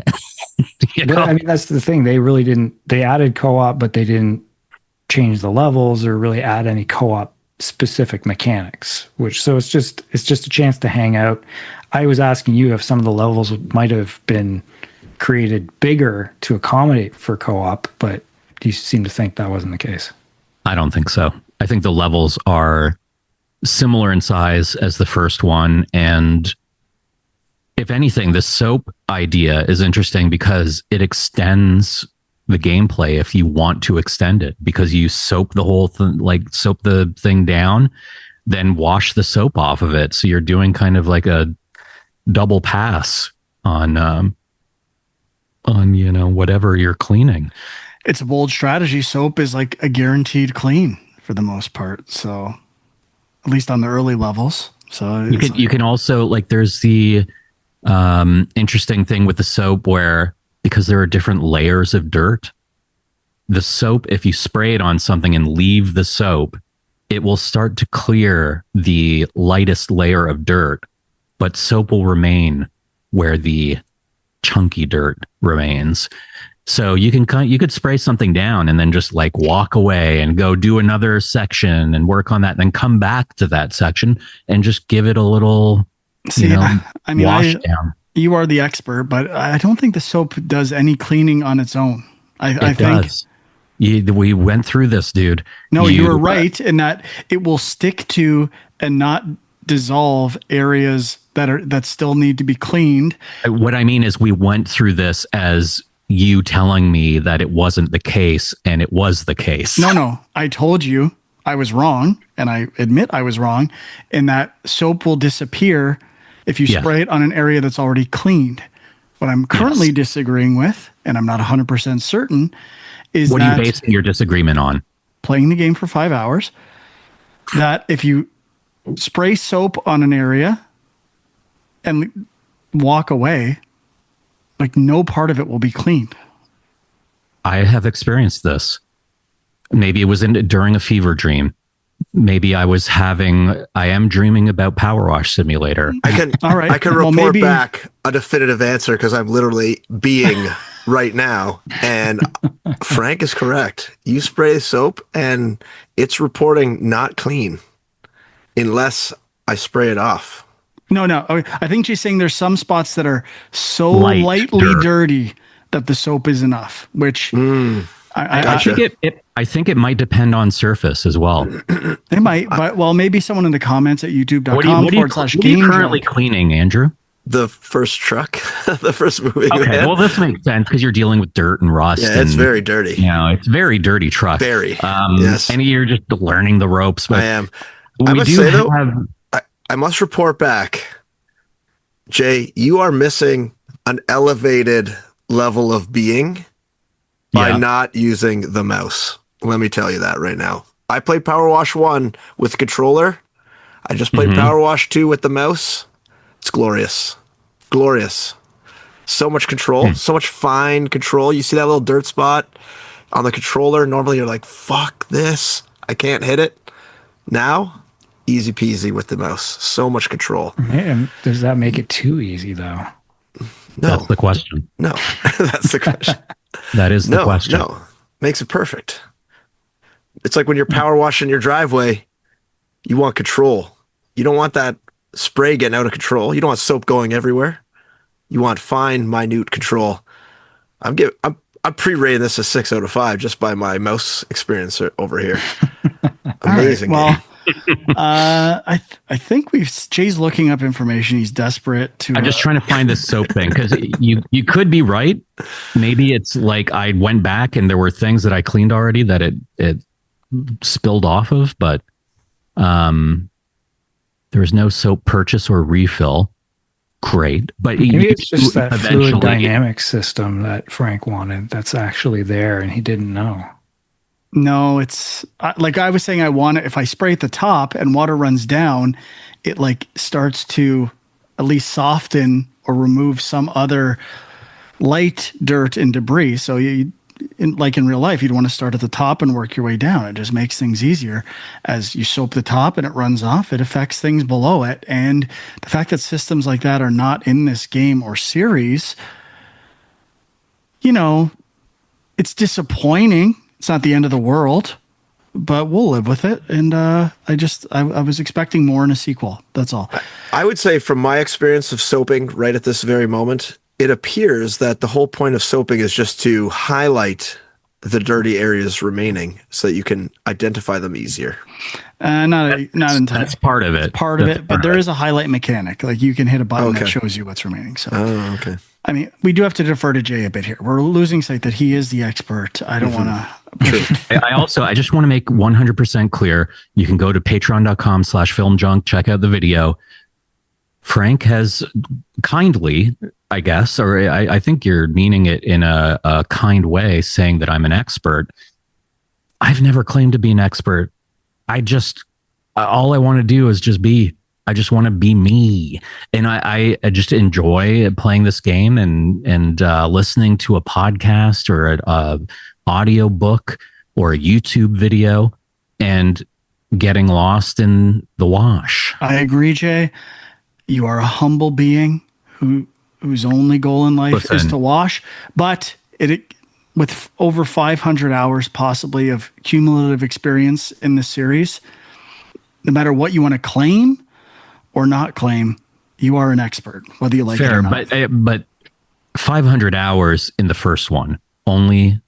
But, I mean, that's the thing. They really didn't. They added co-op, but they didn't change the levels or really add any co-op specific mechanics. So it's just a chance to hang out. I was asking you if some of the levels might have been created bigger to accommodate for co-op, but you seem to think that wasn't the case. I don't think so. I think the levels are similar in size as the first one, and if anything, the soap idea is interesting because it extends the gameplay if you want to extend it, because you soap the whole thing, soap the thing down, then wash the soap off of it. So you're doing kind of like a double pass on whatever you're cleaning. It's a bold strategy. Soap is like a guaranteed clean for the most part. So at least on the early levels. So you can also, there's the interesting thing with the soap where, because there are different layers of dirt, the soap, if you spray it on something and leave the soap, it will start to clear the lightest layer of dirt, but soap will remain where the chunky dirt remains. So you could spray something down and then just walk away and go do another section and work on that, and then come back to that section and just give it a little, wash down. You are the expert, but I don't think the soap does any cleaning on its own. I think does. We went through this, dude. No, you were right in that it will stick to and not dissolve areas that still need to be cleaned. What I mean is, we went through this as you telling me that it wasn't the case, and it was the case. No, I told you I was wrong, and I admit I was wrong, in that soap will disappear if you spray it on an area that's already cleaned. What I'm currently disagreeing with, and I'm not 100% certain, is what are you basing your disagreement on? Playing the game for 5 hours, that if you spray soap on an area and walk away, no part of it will be cleaned. I have experienced this. Maybe it was during a fever dream. Maybe I am dreaming about PowerWash Simulator. I can report back a definitive answer, because I'm literally being right now. And Frank is correct. You spray soap and it's reporting not clean unless I spray it off. No. I think she's saying there's some spots that are so lightly dirty that the soap is enough, which I think it might depend on surface as well. It might, but maybe someone in the comments at youtube.com/game. What are you currently cleaning, Andrew? The first truck, the first moving Okay, van. well, this makes sense because you're dealing with dirt and rust. Yeah, it's very dirty. It's very dirty truck. Very. Yes. And you're just learning the ropes. But I am. I must say, though, I must report back, Jay, you are missing an elevated level of being by not using the mouse. Let me tell you that right now. I played PowerWash 1 with controller. I just played PowerWash 2 with the mouse. It's glorious. Glorious. So much control, so much fine control. You see that little dirt spot on the controller? Normally you're like, fuck this. I can't hit it. Now, easy peasy with the mouse. So much control. Man, does that make it too easy, though? No. That's the question. No, that's the question. That is the question. No, makes it perfect. It's like when you're power washing your driveway, you want control. You don't want that spray getting out of control. You don't want soap going everywhere. You want fine, minute control. I'm pre-rating this a 6 out of 5 just by my mouse experience over here. Amazing. Right, well, I think Jay's looking up information. He's desperate to. I'm just trying to find this soap thing, because you could be right. Maybe it's like I went back and there were things that I cleaned already that it spilled off of, but there was no soap purchase or refill. great. But Maybe it's just that fluid eventually- dynamic system that Frank wanted that's actually there and he didn't know. No, it's like I was saying, I want it. If I spray at the top and water runs down, it like starts to at least soften or remove some other light dirt and debris. So like in real life, you'd want to start at the top and work your way down. It just makes things easier. As you soap the top and it runs off, it affects things below it. And the fact that systems like that are not in this game or series, it's disappointing. It's not the end of the world, but we'll live with it. And I was expecting more in a sequel. That's all. I would say from my experience of soaping right at this very moment, it appears that the whole point of soaping is just to highlight the dirty areas remaining so that you can identify them easier. Not entirely. That's part of it. It's part of it, but there is a highlight mechanic. Like you can hit a button that shows you what's remaining. So, okay. I mean, we do have to defer to Jay a bit here. We're losing sight that he is the expert. I don't want to. I just want to make 100% clear. You can go to patreon.com/filmjunk, check out the video. Frank has kindly, I guess, or I think you're meaning it in a kind way, saying that I'm an expert. I've never claimed to be an expert. All I want to do is I just want to be me. And I just enjoy playing this game and listening to a podcast or a audio book or a YouTube video and getting lost in the wash. I agree, Jay. You are a humble being whose only goal in life is to wash, but with over 500 hours possibly of cumulative experience in this series, no matter what you want to claim or not claim, you are an expert, whether you like it or not. But 500 hours in the first one, only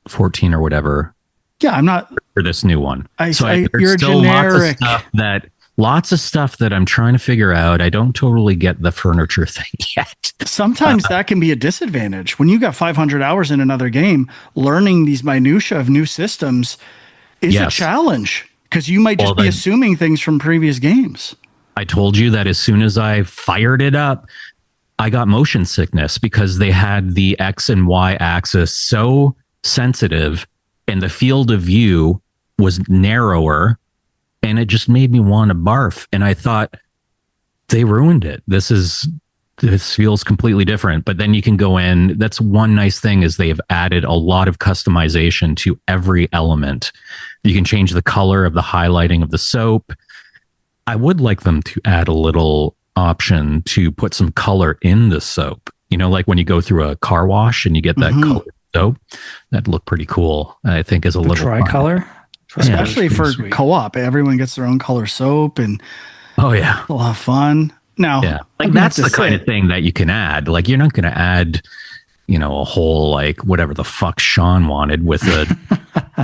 14 or whatever. Yeah, I'm not for this new one. You're still generic. Lots of stuff that I'm trying to figure out. I don't totally get the furniture thing yet. Sometimes that can be a disadvantage. When you got 500 hours in another game, learning these minutia of new systems is a challenge because you might just be assuming things from previous games. I told you that as soon as I fired it up, I got motion sickness because they had the X and Y axis so sensitive and the field of view was narrower. And it just made me want to barf. And I thought, they ruined it. This feels completely different. But then you can go in. That's one nice thing is they have added a lot of customization to every element. You can change the color of the highlighting of the soap. I would like them to add a little option to put some color in the soap. Like when you go through a car wash and you get that colored soap, that'd look pretty cool. I think is a little tricolor. Especially for co-op, everyone gets their own color soap, and a lot of fun. Now, like that's the kind of thing that you can add. Like you're not going to add, a whole like whatever the fuck Sean wanted with a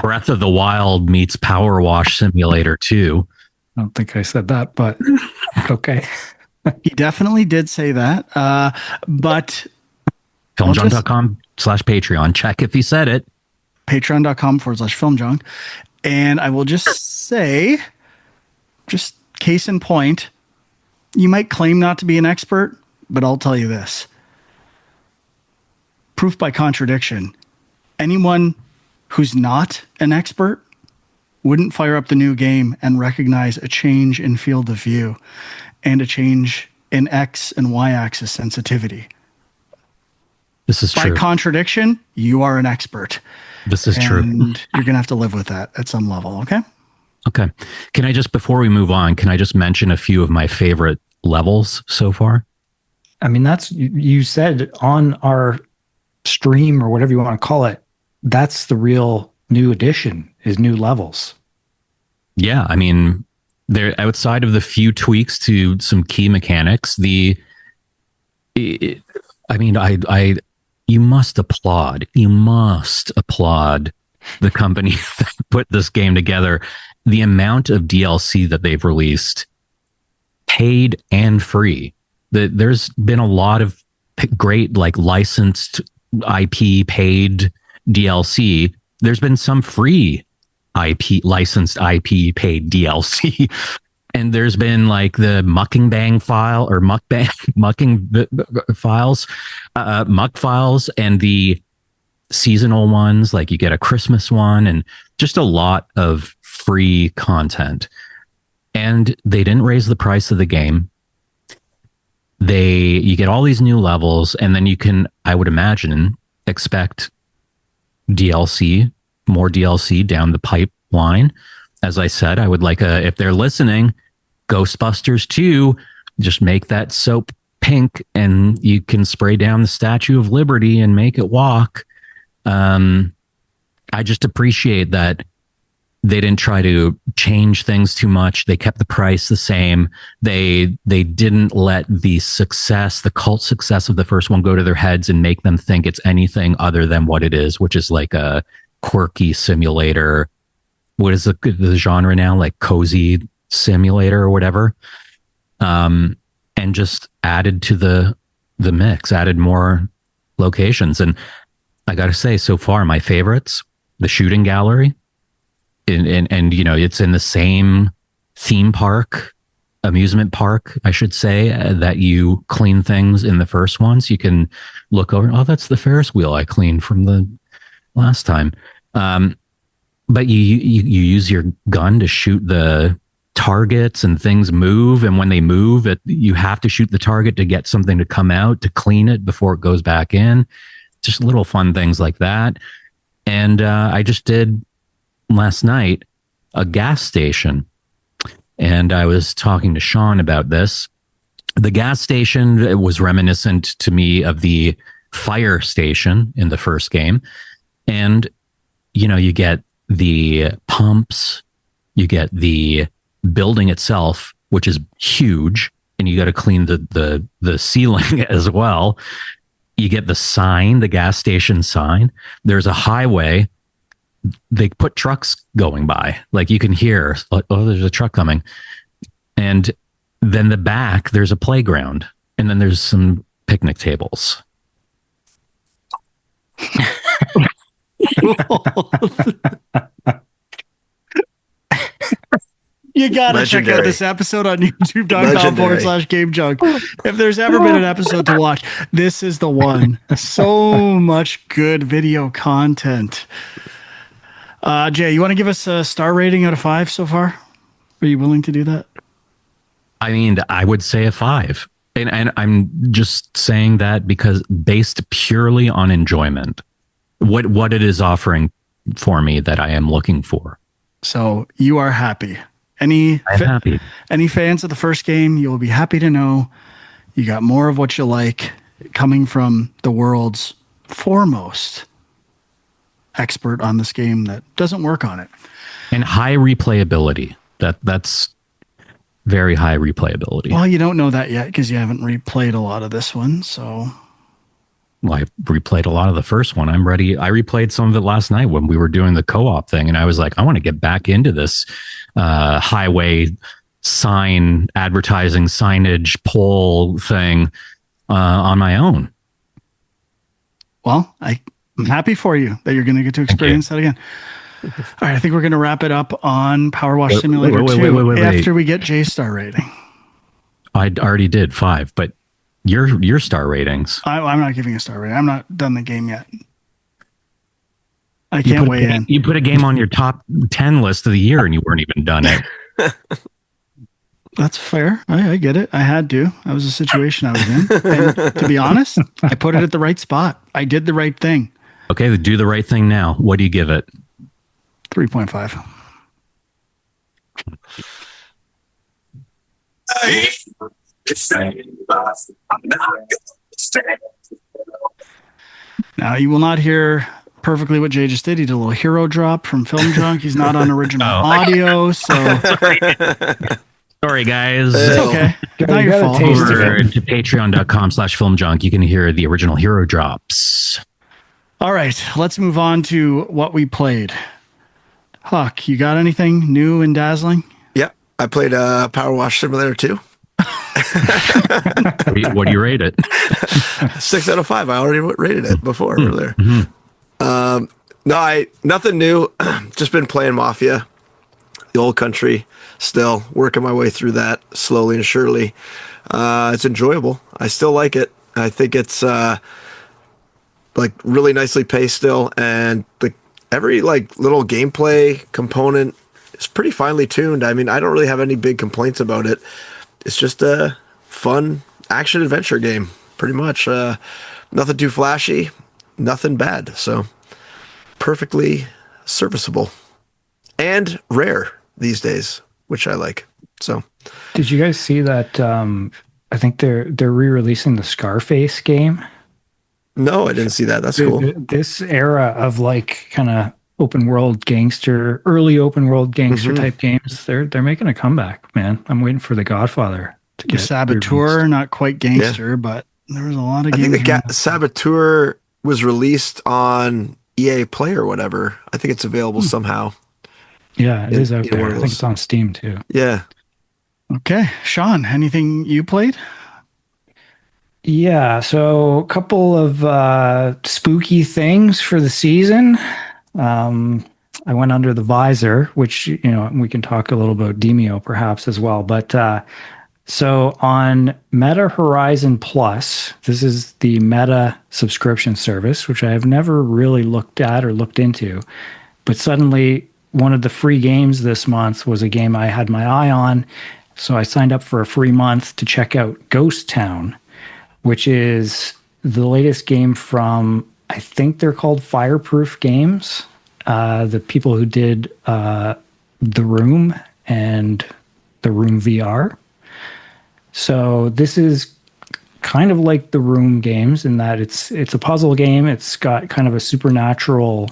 Breath of the Wild meets PowerWash Simulator 2. I don't think I said that, but okay. He definitely did say that. But filmjunk.com/Patreon. Check if he said it. Patreon.com/filmjunk. And I will just say, just case in point, you might claim not to be an expert, but I'll tell you this. Proof by contradiction. Anyone who's not an expert wouldn't fire up the new game and recognize a change in field of view and a change in X and Y axis sensitivity. This is true. By contradiction, you are an expert. This is true. And you're going to have to live with that at some level, okay? Okay. Can I just, before we move on, can I just mention a few of my favorite levels so far? I mean, you said on our stream or whatever you want to call it, that's the real new addition is new levels. Yeah. I mean, they're outside of the few tweaks to some key mechanics. You must applaud the company that put this game together. The amount of DLC that they've released, paid and free. There's been a lot of great like licensed IP paid DLC. There's been some free licensed IP paid DLC. And there's been like the mucking bang file or mucking files, muck files, and the seasonal ones. Like you get a Christmas one, and just a lot of free content. And they didn't raise the price of the game. You get all these new levels, and then you can, I would imagine, expect DLC, more DLC down the pipeline. As I said, I would like if they're listening, Ghostbusters 2, just make that soap pink and you can spray down the Statue of Liberty and make it walk. I just appreciate that they didn't try to change things too much. They kept the price the same. They didn't let the cult success of the first one go to their heads and make them think it's anything other than what it is, which is like a quirky simulator. What is the genre now? Like cozy simulator or whatever. And just added to the mix, added more locations. And I got to say, so far, my favorites, the shooting gallery, and you know, it's in the same theme park, amusement park, I should say, that you clean things in the first one. So you can look over, oh, that's the Ferris wheel I cleaned from the last time. But you use your gun to shoot the targets and things move. And when they move, you have to shoot the target to get something to come out to clean it before it goes back in. Just little fun things like that. And I just did last night a gas station. And I was talking to Sean about this. The gas station was reminiscent to me of the fire station in the first game. And, you know, you get the pumps, you get the building itself, which is huge, and you got to clean the ceiling as well. You get the sign, the gas station sign. There's a highway. They put trucks going by, like you can hear, like, oh, there's a truck coming. And then the back, there's a playground, and then there's some picnic tables. You gotta check out this episode on youtube.com/Game Junk. If there's ever been an episode to watch, this is the one. So much good video content. Jay, you want to give us a star rating out of 5 so far? Are you willing to do that? I mean, I would say a 5. And I'm just saying that because based purely on enjoyment, what it is offering for me that I am looking for. So you are happy. I'm happy. Any fans of the first game, you will be happy to know you got more of what you like coming from the world's foremost expert on this game that doesn't work on it. And high replayability. That's very high replayability. Well, you don't know that yet because you haven't replayed a lot of this one, so... Well, I replayed a lot of the first one. I'm ready. I replayed some of it last night when we were doing the co-op thing, and I was like, I want to get back into this highway sign advertising signage pole thing on my own. Well, I'm happy for you that you're going to get to experience that again. All right, I think we're going to wrap it up on PowerWash Simulator 2 after we get J-Star rating. I already did 5, but your star ratings. I'm not giving a star rating. I'm not done the game yet. I can't weigh in. You put a game on your top 10 list of the year and you weren't even done it. That's fair. I get it. I had to. That was a situation I was in. And to be honest, I put it at the right spot. I did the right thing. Okay, do the right thing now. What do you give it? 3.5. Now, you will not hear perfectly what Jay just did. He did a little hero drop from Film Junk. He's not on original audio, so... Sorry, guys. It's okay. Not your fault. Over to patreon.com/filmjunk. You can hear the original hero drops. All right, let's move on to what we played. Huck, you got anything new and dazzling? Yeah, I played PowerWash Simulator 2. What do you rate it? 6 out of 5. I already rated it before earlier. Nothing new. Just been playing Mafia. the old country. Still working my way through that slowly and surely. It's enjoyable. I still like it. I think it's like really nicely paced still, and every like little gameplay component is pretty finely tuned. I mean, I don't really have any big complaints about it. It's just a fun action adventure game, pretty much. Nothing too flashy, nothing bad. So perfectly serviceable and rare these days, which I like. So, did you guys see that? I think they're re-releasing the Scarface game. no, I didn't see that. That's cool. This era of like kind of early open world gangster type games, they're making a comeback, man. I'm waiting for The Godfather to The get Saboteur, released. not quite gangster, but there was a lot of I games. think the Saboteur was released on EA Play or whatever. I think it's available somehow. Yeah, it is out there. one of I think those. it's on Steam too. Yeah. Okay, Sean, anything you played? Yeah, so a couple of spooky things for the season. I went under the visor, which, you know, we can talk a little about Demeo perhaps as well. But so on Meta Horizon Plus, this is the Meta subscription service, which I have never really looked at or looked into. But suddenly, one of the free games this month was a game I had my eye on. So I signed up for a free month to check out Ghost Town, which is the latest game from, I think they're called Fireproof Games, the people who did The Room and The Room VR. So this is kind of like The Room games in that it's a puzzle game. It's got kind of a supernatural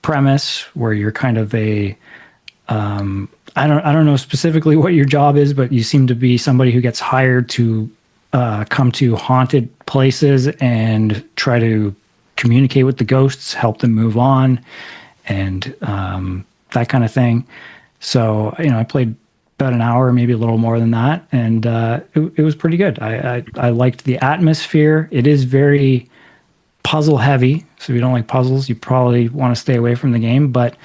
premise where you're kind of a I don't know specifically what your job is, but you seem to be somebody who gets hired to come to haunted places and try to communicate with the ghosts, help them move on, and that kind of thing. So, you know, I played about an hour, maybe a little more than that, and it was pretty good. I liked the atmosphere. It is very puzzle heavy, so if you don't like puzzles, you probably want to stay away from the game. But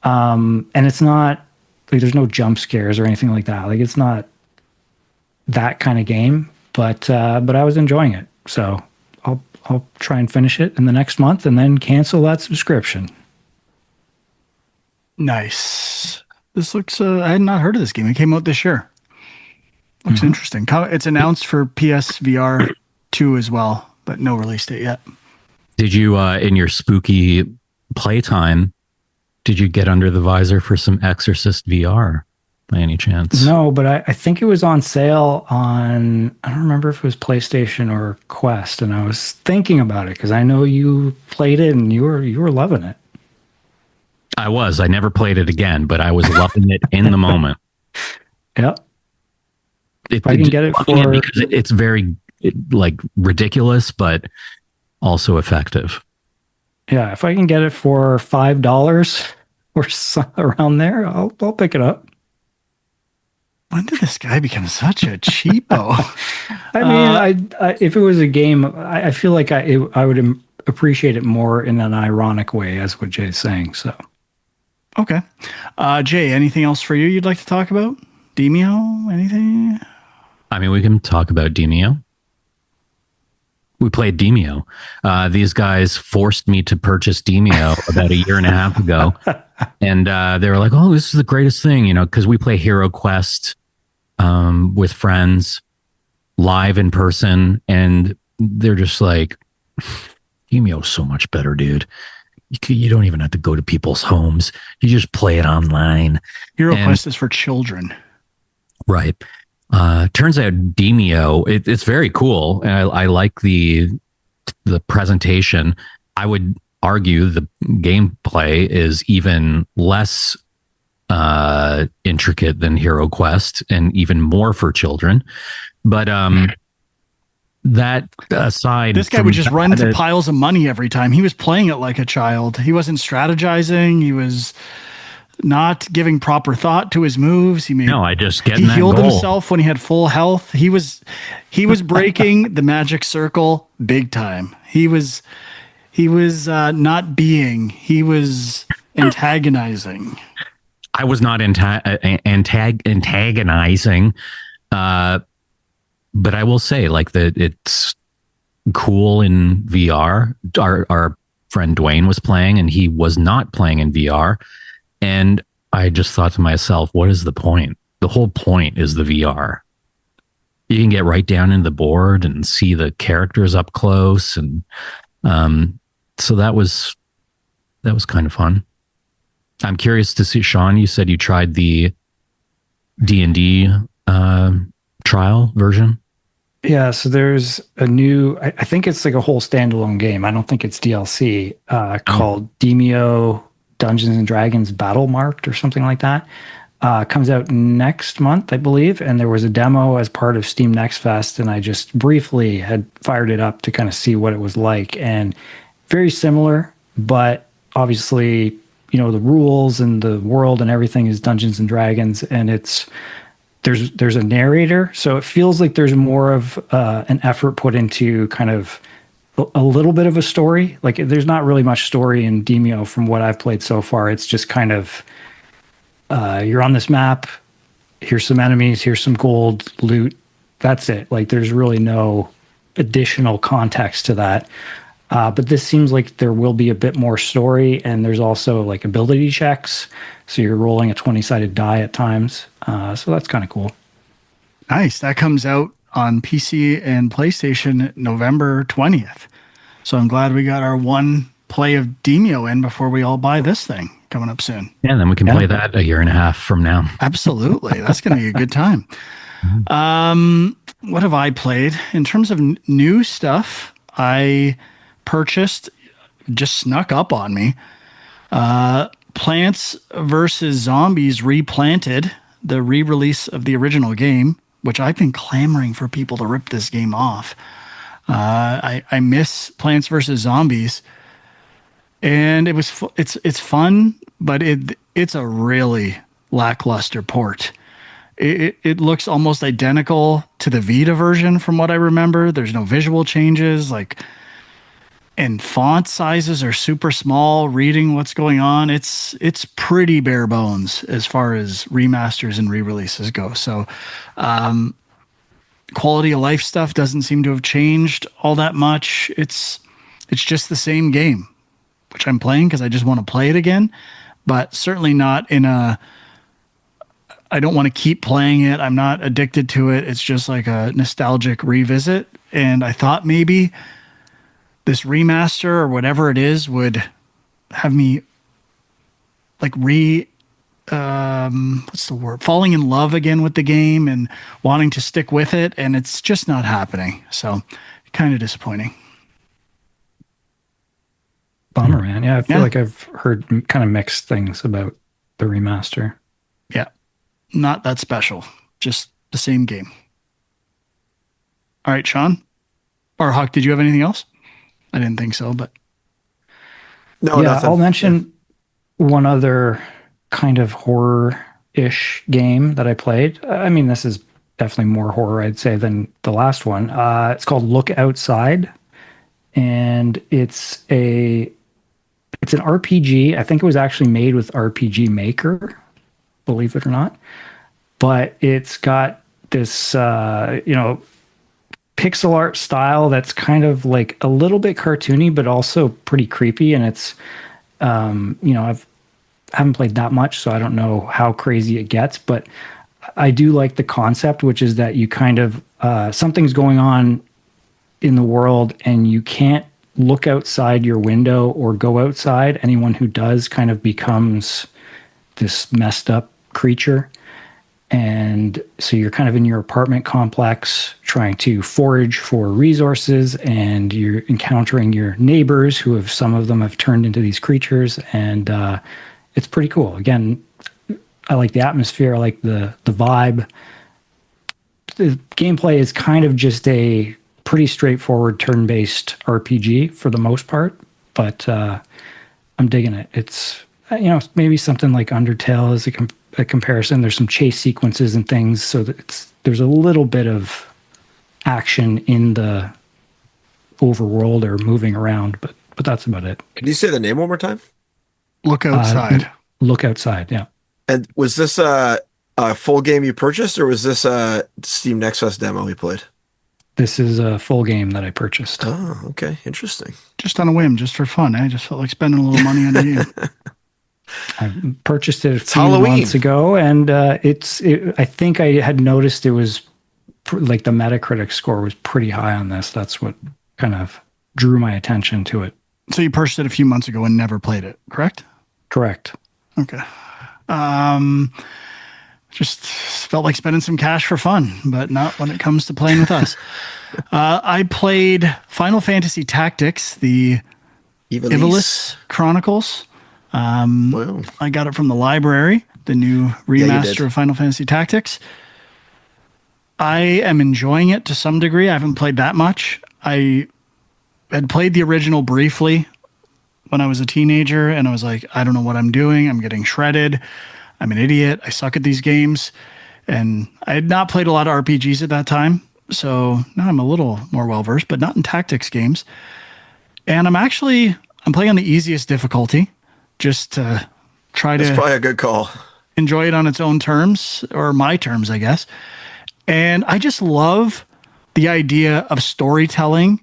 and it's not like there's no jump scares or anything like that. Like it's not that kind of game. But I was enjoying it, so I'll try and finish it in the next month and then cancel that subscription. Nice. This looks. I had not heard of this game. It came out this year. Looks interesting. It's announced for PSVR 2 as well, but no release date yet. Did you, in your spooky playtime, did you get under the visor for some Exorcist VR by any chance? No, but I think it was on sale on, I don't remember if it was PlayStation or Quest, and I was thinking about it because I know you played it and you were loving it. I was. I never played it again, but I was loving it in the moment. Yep. If I can get it for... because it's very like ridiculous, but also effective. Yeah, if I can get it for $5 or around there, I'll pick it up. When did this guy become such a cheapo? I mean, I if it was a game, I feel like I would appreciate it more in an ironic way, as what Jay's saying. So, Okay. Jay, anything else for you you'd like to talk about? Demeo? Anything? I mean, we can talk about Demeo. We played Demeo. These guys forced me to purchase Demeo about a year and a half ago. And they were like, oh, this is the greatest thing, you know, because we play Hero Quest with friends live in person. And they're just like, Demeo's so much better, dude. You don't even have to go to people's homes. You just play it online. Hero Quest is for children. Right. Turns out Demeo, it's very cool. And I like the presentation. I would argue the gameplay is even less intricate than Hero Quest and even more for children. But that aside, this guy would just run to piles of money every time. He was playing it like a child. He wasn't strategizing. He was not giving proper thought to his moves. He healed himself when he had full health. He was breaking the magic circle big time. He was not being. He was antagonizing. I was not antagonizing, but I will say, like, that it's cool in VR. Our friend Dwayne was playing, and he was not playing in VR. And I just thought to myself, what is the point? The whole point is the VR. You can get right down in the board and see the characters up close, and so that was kind of fun. I'm curious to see, Sean, you said you tried the D&D trial version. Yeah, so there's a new, I think it's like a whole standalone game. I don't think it's DLC, called Demeo Dungeons and Dragons Battle Marked or something like that. Comes out next month, I believe. And there was a demo as part of Steam Next Fest, and I just briefly had fired it up to kind of see what it was like. And very similar, but obviously, you know, the rules and the world and everything is Dungeons and Dragons, and there's a narrator, so it feels like there's more of an effort put into kind of a little bit of a story. Like, there's not really much story in Demeo from what I've played so far. It's just kind of you're on this map, here's some enemies, here's some gold, loot, that's it. Like, there's really no additional context to that. But this seems like there will be a bit more story, and there's also like ability checks. So you're rolling a 20-sided die at times. So that's kind of cool. Nice. That comes out on PC and PlayStation November 20th. So I'm glad we got our one play of Demeo in before we all buy this thing coming up soon. Yeah, and then we can play that a year and a half from now. Absolutely. That's going to be a good time. What have I played? In terms of new stuff, I purchased, just snuck up on me, Plants vs. Zombies Replanted, the re-release of the original game, which I've been clamoring for people to rip this game off. I miss Plants vs. Zombies, and it's fun, but it's a really lackluster port. It looks almost identical to the Vita version from what I remember. There's no visual changes, and font sizes are super small. Reading what's going on, it's pretty bare bones as far as remasters and re-releases go. So quality of life stuff doesn't seem to have changed all that much. It's just the same game, which I'm playing because I just want to play it again, but certainly not in a, I don't want to keep playing it. I'm not addicted to it. It's just like a nostalgic revisit. And I thought maybe this remaster or whatever it is would have me like what's the word? Falling in love again with the game and wanting to stick with it. And it's just not happening. So kind of disappointing. Bummer, man. Yeah, I feel like I've heard kind of mixed things about the remaster. Yeah. Not that special. Just the same game. All right, Sean or Huck, did you have anything else? I didn't think so, but no, nothing. I'll mention one other kind of horror-ish game that I played. I mean, this is definitely more horror, I'd say, than the last one. It's called Look Outside, and it's an RPG. I think it was actually made with RPG Maker, believe it or not. But it's got this, pixel art style that's kind of like a little bit cartoony, but also pretty creepy. And it's, I haven't played that much, so I don't know how crazy it gets, but I do like the concept, which is that you kind of, something's going on in the world and you can't look outside your window or go outside. Anyone who does kind of becomes this messed up creature. And so you're kind of in your apartment complex trying to forage for resources, and you're encountering your neighbors who have, some of them have turned into these creatures, and it's pretty cool. Again, I like the atmosphere, I like the vibe. The gameplay is kind of just a pretty straightforward turn-based RPG for the most part, but I'm digging it. It's, maybe something like Undertale is a comparison. There's some chase sequences and things, so that there's a little bit of action in the overworld or moving around, but that's about it. Can you say the name one more time? Look Outside. Look Outside, yeah. And was this a full game you purchased, or was this a Steam Next Fest demo you played? This is a full game that I purchased. Oh, okay. Interesting. Just on a whim, just for fun. I just felt like spending a little money on a game. I purchased it a few Halloween. months ago, and I think I had noticed it was like the Metacritic score was pretty high on this. That's what kind of drew my attention to it. So you purchased it a few months ago and never played it, correct? Correct. Okay. Just felt like spending some cash for fun, but not when it comes to playing with us. I played Final Fantasy Tactics, the Ivalice Chronicles. Wow. I got it from the library, the new remaster of Final Fantasy Tactics. I am enjoying it to some degree. I haven't played that much. I had played the original briefly when I was a teenager, and I was like, I don't know what I'm doing. I'm getting shredded. I'm an idiot. I suck at these games. And I had not played a lot of RPGs at that time. So now I'm a little more well-versed, but not in tactics games. And I'm playing on the easiest difficulty just to try That's to probably a good call. enjoy it on its own terms, or my terms, I guess. And I just love the idea of storytelling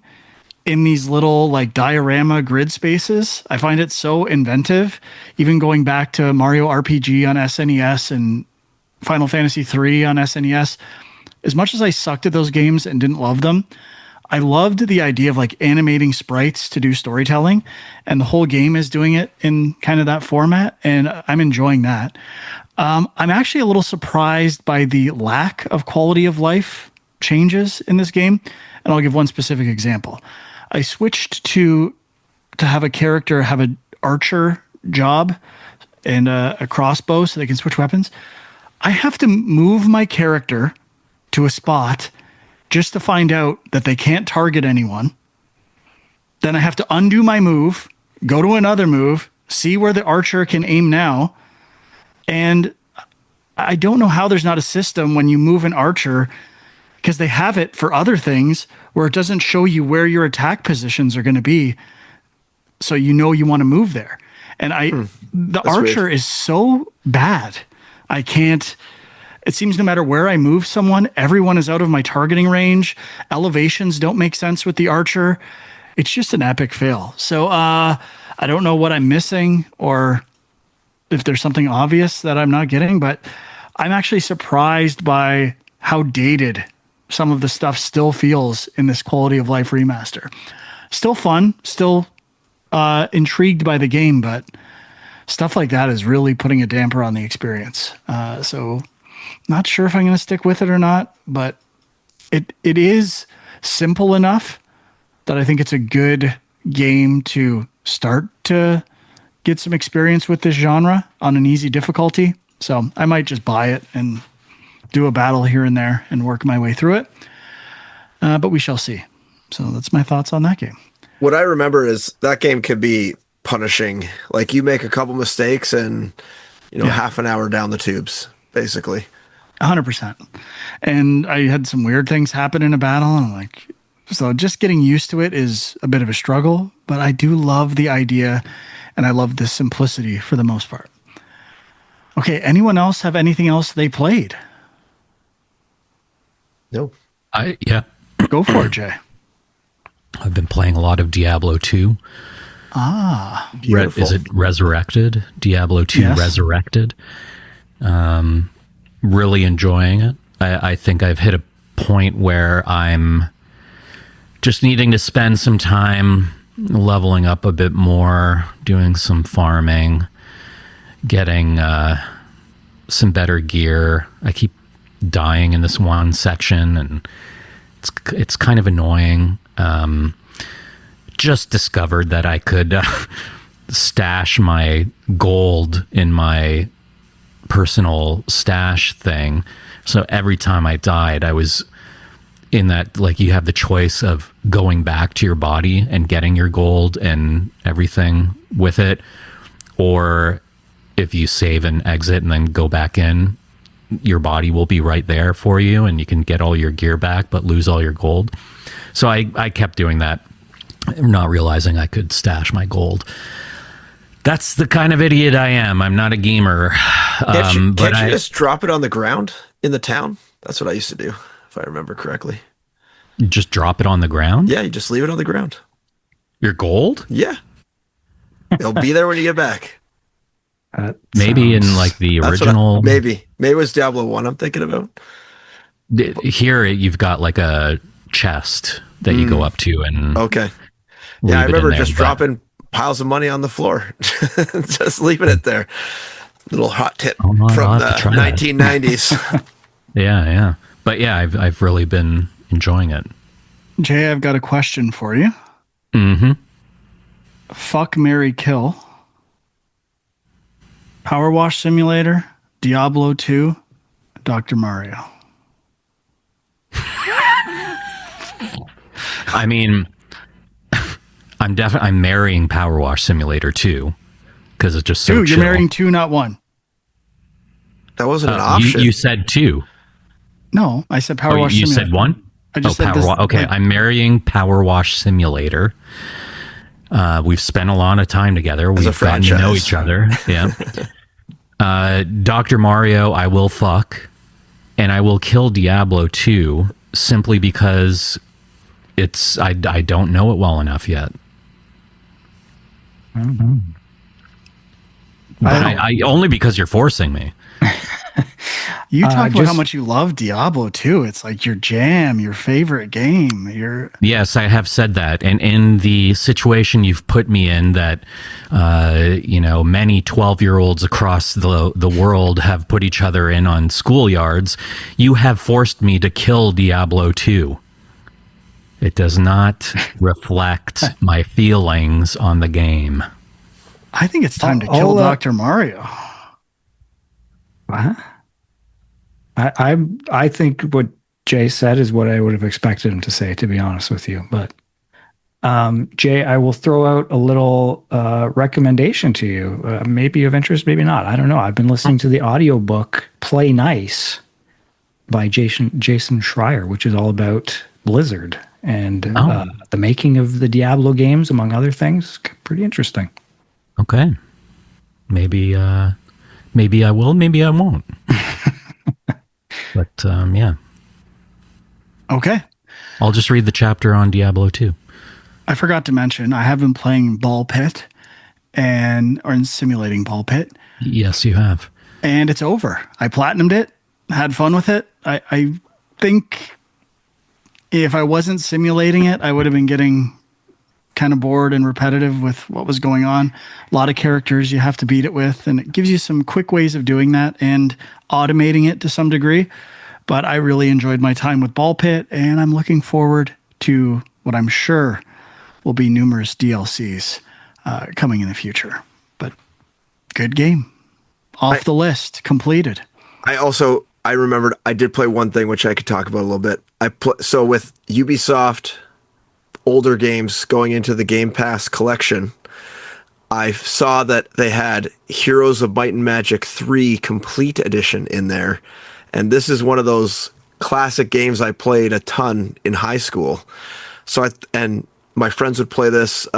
in these little like diorama grid spaces. I find it so inventive, even going back to Mario RPG on SNES and Final Fantasy III on SNES. As much as I sucked at those games and didn't love them, I loved the idea of like animating sprites to do storytelling, and the whole game is doing it in kind of that format, and I'm enjoying that. I'm actually a little surprised by the lack of quality of life changes in this game, and I'll give one specific example. I switched to have a character have an archer job and a crossbow so they can switch weapons. I have to move my character to a spot just to find out that they can't target anyone. Then I have to undo my move, go to another move, see where the archer can aim now. And I don't know how there's not a system when you move an archer, because they have it for other things where it doesn't show you where your attack positions are going to be. So you know you want to move there. And the archer is so bad. I can't. It seems no matter where I move someone, everyone is out of my targeting range. Elevations don't make sense with the archer. It's just an epic fail. So I don't know what I'm missing or if there's something obvious that I'm not getting, but I'm actually surprised by how dated some of the stuff still feels in this quality of life remaster. Still fun, still intrigued by the game, but stuff like that is really putting a damper on the experience. So not sure if I'm going to stick with it or not, but it is simple enough that I think it's a good game to start to get some experience with this genre on an easy difficulty. So I might just buy it and do a battle here and there and work my way through it. But we shall see. So that's my thoughts on that game. What I remember is that game could be punishing. Like you make a couple mistakes and, half an hour down the tubes, basically. 100%. And I had some weird things happen in a battle, and I'm like, so just getting used to it is a bit of a struggle, but I do love the idea and I love the simplicity for the most part. Okay, anyone else have anything else they played? No. Yeah. Go for it, Jay. I've been playing a lot of Diablo 2. Beautiful. Is it Resurrected? Diablo 2 Yes. Resurrected. Really enjoying it. I think I've hit a point where I'm just needing to spend some time leveling up a bit more, doing some farming, getting some better gear. I keep dying in this one section, and it's kind of annoying. Just discovered that I could stash my gold in my personal stash thing. So every time I died, I was in that, like, you have the choice of going back to your body and getting your gold and everything with it, or if you save and exit and then go back in, your body will be right there for you and you can get all your gear back but lose all your gold. So I kept doing that, not realizing I could stash my gold. That's the kind of idiot I am. I'm not a gamer. Can't you just drop it on the ground in the town? That's what I used to do, if I remember correctly. Just drop it on the ground? Yeah, you just leave it on the ground. Your gold? Yeah. It'll be there when you get back. Maybe in like the original. Maybe it was Diablo 1 I'm thinking about. Here you've got like a chest that you go up to and okay. Yeah, I remember just dropping piles of money on the floor, just leaving it there. Little hot tip from the 1990s. Yeah. But yeah, I've really been enjoying it. Jay, I've got a question for you. Mm-hmm. Fuck, marry, kill. PowerWash Simulator, Diablo 2, Dr. Mario. I mean, I'm marrying PowerWash Simulator 2 because it's just so Dude, chill. you're marrying 2, not 1. That wasn't an option. You said 2. No, I said PowerWash Simulator. You said 1? I just said this. Okay, like, I'm marrying PowerWash Simulator. We've spent a lot of time together. We've gotten to know each other. Yeah. Dr. Mario, I will fuck. And I will kill Diablo 2 simply because I don't know it well enough yet. Mm-hmm. But I only because you're forcing me. You talk about how much you love Diablo 2. It's like your jam, your favorite game. Yes, I have said that. And in the situation you've put me in that, many 12-year-olds across the world have put each other in on schoolyards, you have forced me to kill Diablo 2. It does not reflect my feelings on the game. I think it's time to kill Dr. Mario. What? I think what Jay said is what I would have expected him to say, to be honest with you. But Jay, I will throw out a little recommendation to you. Maybe of interest, maybe not. I don't know. I've been listening to the audiobook Play Nice by Jason Schreier, which is all about Blizzard and the making of the Diablo games, among other things. Pretty interesting. Okay. Maybe I will, maybe I won't. But yeah. Okay. I'll just read the chapter on Diablo 2. I forgot to mention, I have been playing Ball Pit or simulating Ball Pit. Yes, you have. And it's over. I platinumed it, had fun with it. I think if I wasn't simulating it, I would have been getting kind of bored and repetitive with what was going on. A lot of characters you have to beat it with, and it gives you some quick ways of doing that and automating it to some degree. But I really enjoyed my time with Ball Pit, and I'm looking forward to what I'm sure will be numerous DLCs coming in the future. But good game. Off the list, completed. I remembered I did play one thing which I could talk about a little bit. So with Ubisoft older games going into the Game Pass collection, I saw that they had Heroes of Might and Magic 3 Complete Edition in there. And this is one of those classic games I played a ton in high school. So and my friends would play this.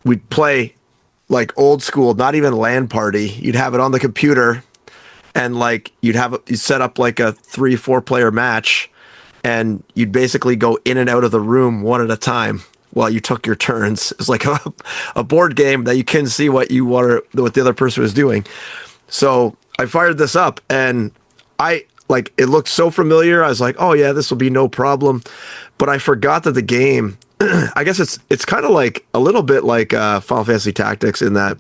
We'd play like old school, not even LAN party. You'd have it on the computer, and like you'd set up like a 3-4 player match, and you'd basically go in and out of the room one at a time while you took your turns. It's like a board game that you can see what the other person was doing. So I fired this up, and it looked so familiar. I was like, oh yeah, this will be no problem. But I forgot that the game, I guess it's kind of like a little bit like Final Fantasy Tactics in that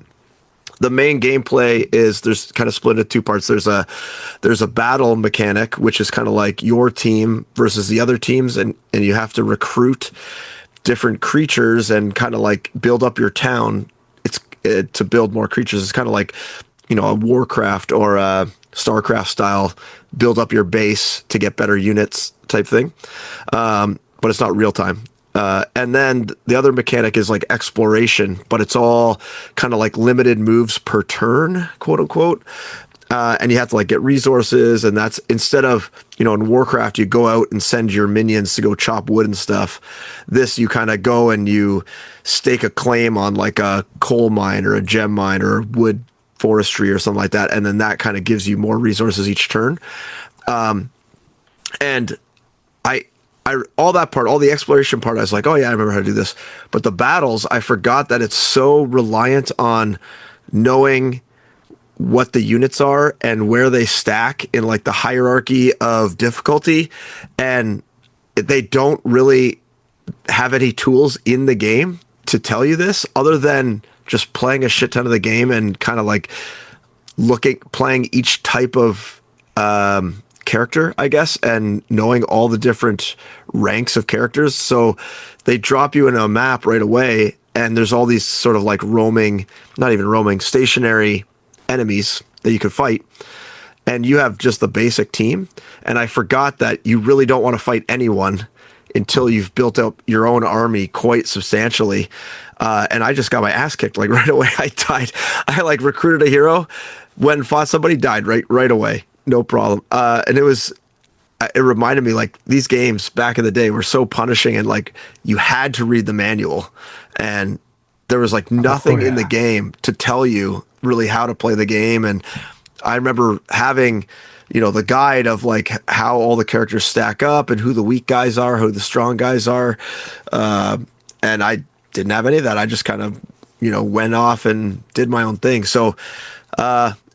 the main gameplay is there's kind of split into two parts. There's a battle mechanic, which is kind of like your team versus the other teams, and you have to recruit different creatures and kind of like build up your town. To build more creatures. It's kind of like, a Warcraft or a StarCraft style, build up your base to get better units type thing. But it's not real time. And then the other mechanic is like exploration, but it's all kind of like limited moves per turn, quote unquote. and you have to like get resources, and that's instead of, you know, in Warcraft you go out and send your minions to go chop wood and stuff. This, you kind of go and you stake a claim on like a coal mine or a gem mine or wood forestry or something like that, and then that kind of gives you more resources each turn. And I all that part, all the exploration part, I was like, oh yeah, I remember how to do this. But the battles, I forgot that it's so reliant on knowing what the units are and where they stack in like the hierarchy of difficulty, and they don't really have any tools in the game to tell you this other than just playing a shit ton of the game and kind of like playing each type of character, I guess, and knowing all the different ranks of characters. So they drop you in a map right away, and there's all these sort of like not even roaming, stationary enemies that you could fight, and you have just the basic team. And I forgot that you really don't want to fight anyone until you've built up your own army quite substantially. And I just got my ass kicked like right away. I died. I like recruited a hero, went and fought somebody, died right away, no problem. And it reminded me like these games back in the day were so punishing, and like you had to read the manual, and there was like nothing in the game to tell you really how to play the game. And I remember having, you know, the guide of like how all the characters stack up and who the weak guys are, who the strong guys are. And I didn't have any of that. I just kind of, you know, went off and did my own thing. So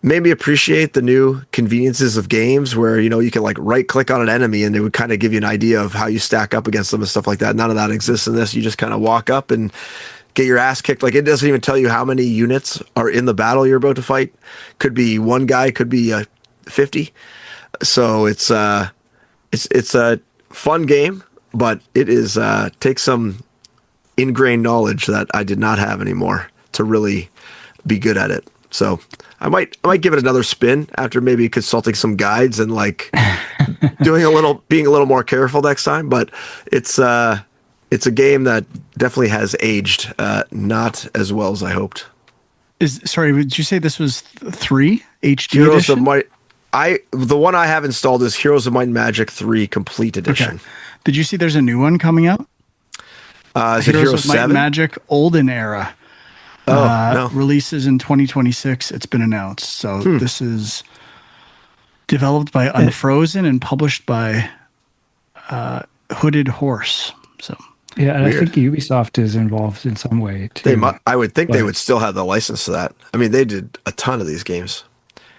made me appreciate the new conveniences of games where, you know, you can like right click on an enemy and it would kind of give you an idea of how you stack up against them and stuff like that. None of that exists in this. You just kind of walk up and get your ass kicked. Like, it doesn't even tell you how many units are in the battle you're about to fight. Could be one guy, could be 50. So it's a fun game, but it is takes some ingrained knowledge that I did not have anymore to really be good at it. So I might give it another spin after maybe consulting some guides and like being a little more careful next time. But it's a game that definitely has aged not as well as I hoped. Sorry, did you say this was 3 HD Heroes edition? of Might. The one I have installed is Heroes of Might and Magic 3 Complete Edition. Okay. Did you see there's a new one coming out? Is it Heroes of Might and 7? Magic Olden Era. No. Releases in 2026. It's been announced. So this is developed by Unfrozen and published by Hooded Horse. So yeah, and I think Ubisoft is involved in some way too. I would think they would still have the license to that. I mean, they did a ton of these games.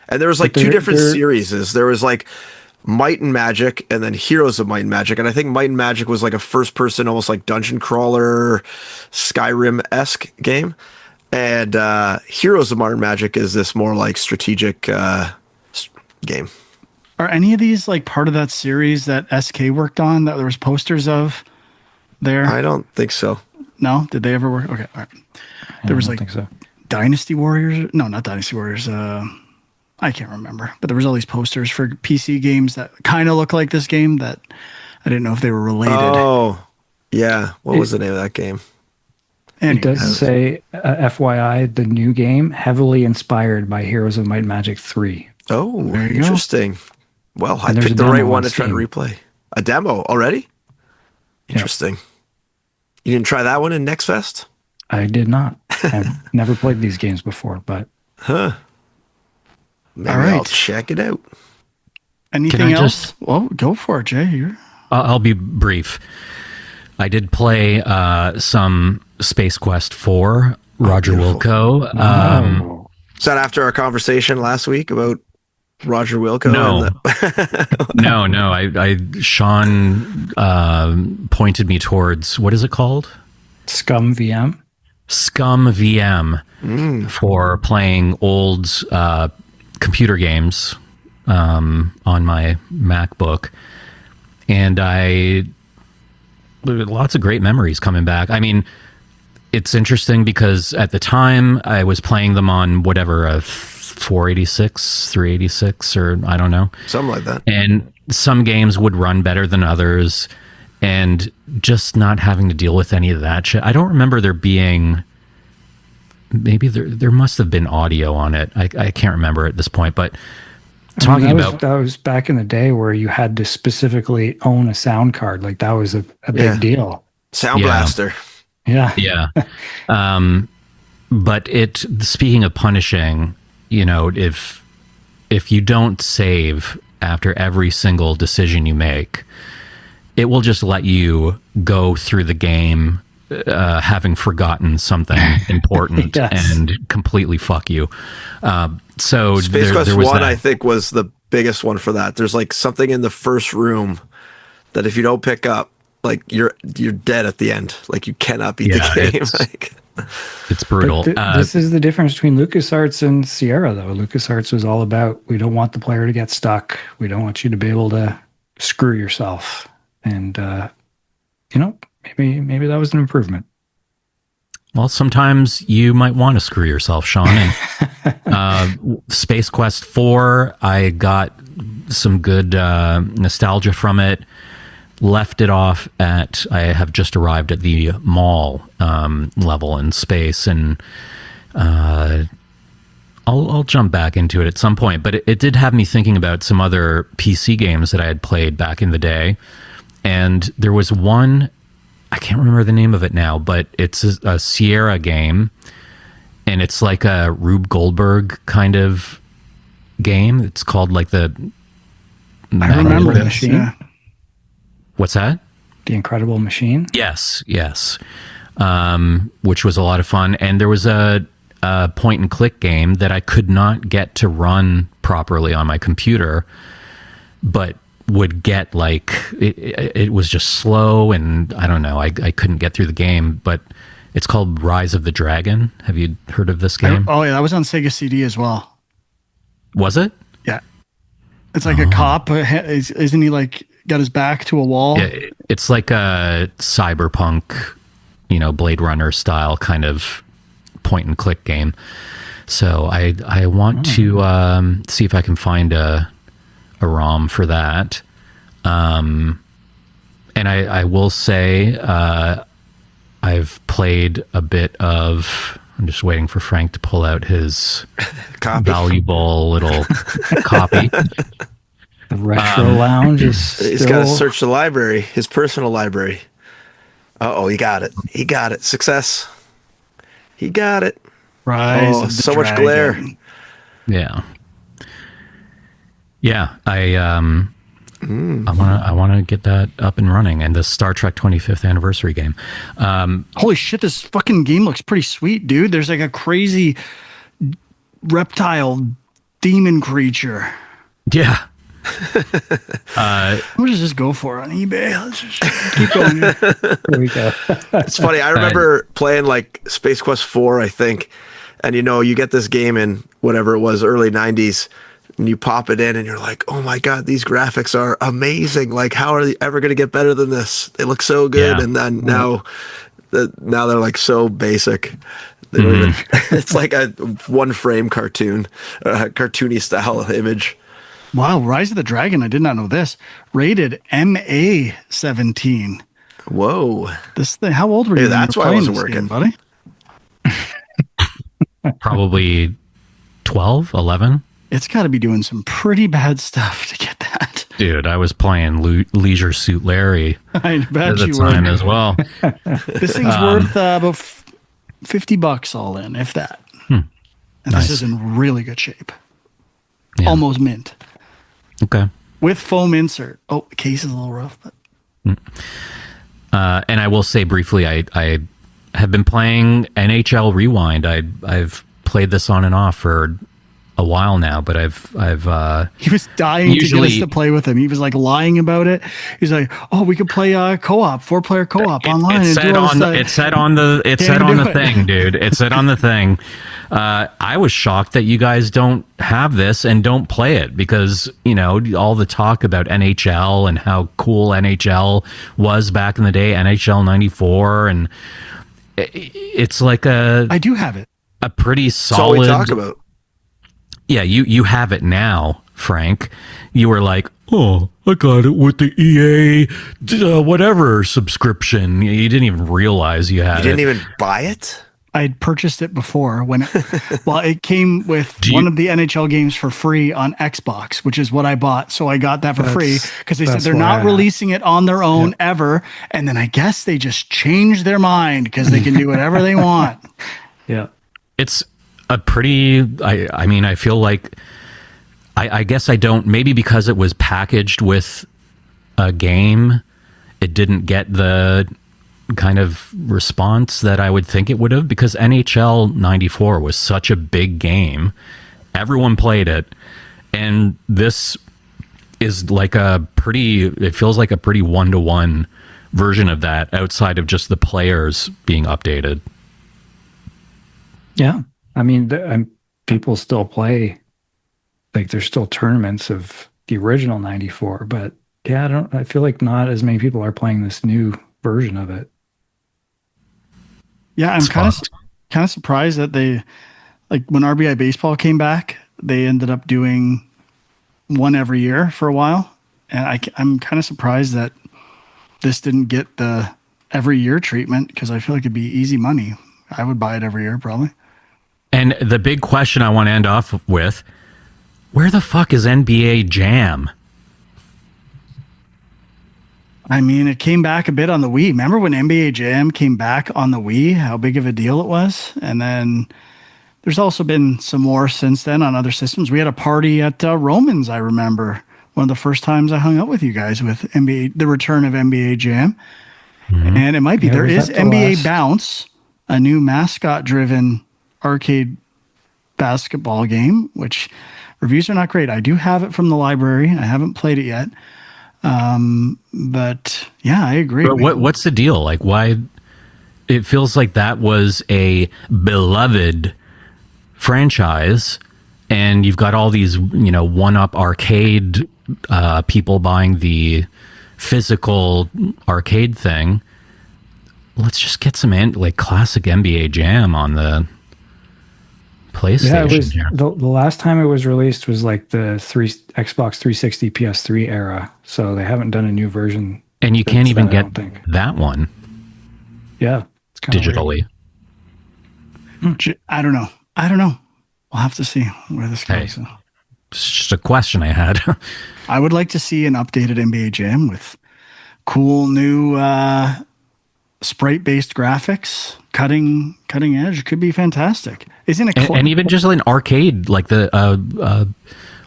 And there was like two different series. There was like Might and Magic and then Heroes of Might and Magic. And I think Might and Magic was like a first person, almost like dungeon crawler, Skyrim-esque game. And Heroes of Might and Magic is this more like strategic game. are any of these like part of that series that SK worked on that there was posters of there? I don't think so. No? Did they ever work? Okay, all right. There was like think so. Dynasty Warriors. No, not Dynasty Warriors. I can't remember. But there was all these posters for PC games that kind of look like this game that I didn't know if they were related. Oh, yeah. What was the name of that game? Anyways. It does say, FYI, the new game heavily inspired by Heroes of Might and Magic 3. Oh, There you go. interesting. Well, I And there's picked a the right demo one on to try to Steam. replay. A demo already? Interesting. You didn't try that one in Next Fest? I did not. I've never played these games before, but Maybe All right. I'll check it out. Anything Can I else? just- Well, go for it, Jay. You're... I'll be brief. I did play some Space Quest 4, Roger beautiful. Wilco. Is that after our conversation last week about Roger Wilco? No. and No. Sean pointed me towards, what is it called? Scum VM. Scum VM for playing old computer games on my MacBook. And lots of great memories coming back. I mean, it's interesting because at the time I was playing them on whatever, a 486, 386, or I don't know. something like that. And some games would run better than others, and just not having to deal with any of that shit. I don't remember there being, maybe there must have been audio on it. I can't remember at this point, but Talking about that was back in the day where you had to specifically own a sound card. Like that was a big deal. Sound Blaster. Yeah. Yeah. But speaking of punishing, if you don't save after every single decision you make, it will just let you go through the game having forgotten something important and completely fuck you. So Space Quest there was 1, that. I think, was the biggest one for that. There's like something in the first room that if you don't pick up, like you're dead at the end. Like you cannot beat the game. It's brutal. This is the difference between LucasArts and Sierra, though. LucasArts was all about, we don't want the player to get stuck. We don't want you to be able to screw yourself. And, maybe that was an improvement. Well, sometimes you might want to screw yourself, Sean. And Space Quest 4, I got some good nostalgia from it. Left it off at, I have just arrived at the mall level in space, and I'll jump back into it at some point. But it did have me thinking about some other PC games that I had played back in the day. And there was one, I can't remember the name of it now, but it's a Sierra game, and it's like a Rube Goldberg kind of game. It's called like the... I remember the machine. Yeah. What's that? The Incredible Machine? Yes. Which was a lot of fun. And there was a point and click game that I could not get to run properly on my computer, but would get like, it was just slow, and I don't know, I couldn't get through the game, but it's called Rise of the Dragon. Have you heard of this game? Oh yeah, that was on Sega CD as well. Was it? Yeah. It's like a cop, isn't he like got his back to a wall? Yeah, it's like a cyberpunk, Blade Runner style kind of point and click game. So I want to see if I can find a ROM for that. And I will say I've played a bit of... I'm just waiting for Frank to pull out his valuable little copy. The Retro Lounge is He's got to search the library, his personal library. Uh-oh, he got it. He got it. Success. He got it. Rise of the so Dragon. much glare. Yeah. Yeah, I want to get that up and running, and the Star Trek 25th anniversary game. Holy shit, this fucking game looks pretty sweet, dude. There's like a crazy reptile demon creature. Yeah. How much does this go for on eBay? Let's just keep going here. Here we go. It's funny. I remember playing like Space Quest 4, I think, and you get this game in whatever it was, early 90s, and you pop it in and you're like, oh my God, these graphics are amazing. Like, how are they ever going to get better than this? They look so good. Yeah. And then now they're like so basic. They don't even, it's like a one frame cartoon, cartoony style image. Wow, Rise of the Dragon. I did not know this. Rated MA 17. Whoa. This thing, how old were you? Hey, that's why I wasn't working, buddy. Probably 12, 11. It's got to be doing some pretty bad stuff to get that. Dude, I was playing Leisure Suit Larry I bet at the you time were. as well. This thing's worth about $50 all in, if that. And Nice. this is in really good shape. Yeah. Almost mint. Okay. With foam insert. Oh, the case is a little rough, but. And I will say briefly, I have been playing NHL Rewind. I've played this on and off for a while now, but I've he was dying to get us to play with him. He was like lying about it. He's like, "Oh, we could play co-op, 4-player co-op online." It said on the thing, dude. It said on the thing. I was shocked that you guys don't have this and don't play it, because all the talk about NHL and how cool NHL was back in the day, NHL 94, and it's like I do have it. A pretty solid. That's all we talk about. Yeah, you have it now, Frank. You were like, oh, I got it with the EA whatever subscription. You didn't even realize you had it. You didn't even buy it? I'd purchased it before when it came with one of the NHL games for free on Xbox, which is what I bought. So I got that for free because they said they're not releasing it on their own ever. And then I guess they just changed their mind because they can do whatever they want. Yeah. It's a pretty, I mean, I feel like, I guess I don't, maybe because it was packaged with a game, it didn't get the kind of response that I would think it would have, because NHL 94 was such a big game. Everyone played it. And this is like it feels like a pretty one-to-one version of that outside of just the players being updated. Yeah. I mean, people still play, like there's still tournaments of the original 94, but yeah, I feel like not as many people are playing this new version of it. Yeah, I'm kind of surprised that they, like when RBI Baseball came back, they ended up doing one every year for a while. And I'm kind of surprised that this didn't get the every year treatment, because I feel like it'd be easy money. I would buy it every year probably. And the big question I want to end off with, where the fuck is NBA Jam? I mean, it came back a bit on the Wii. Remember when NBA Jam came back on the Wii, how big of a deal it was? And then there's also been some more since then on other systems. We had a party at Romans, I remember. One of the first times I hung out with you guys with the return of NBA Jam. Mm-hmm. And it might be, there is NBA Bounce, a new mascot-driven arcade basketball game, which reviews are not great. I do have it from the library. I haven't played it yet. But yeah, I agree. But what's the deal? Like, why? It feels like that was a beloved franchise, and you've got all these, one-up arcade people buying the physical arcade thing. Let's just get some classic NBA Jam on the PlayStation. Yeah, the last time it was released was like the Xbox 360 PS3 era, so they haven't done a new version. And you can't even get that one. Yeah, it's kind digitally. I don't know. We'll have to see where this goes. It's just a question I had. I would like to see an updated NBA Jam with cool new sprite-based graphics, cutting edge. Could be fantastic. Isn't it? And even just an arcade, like the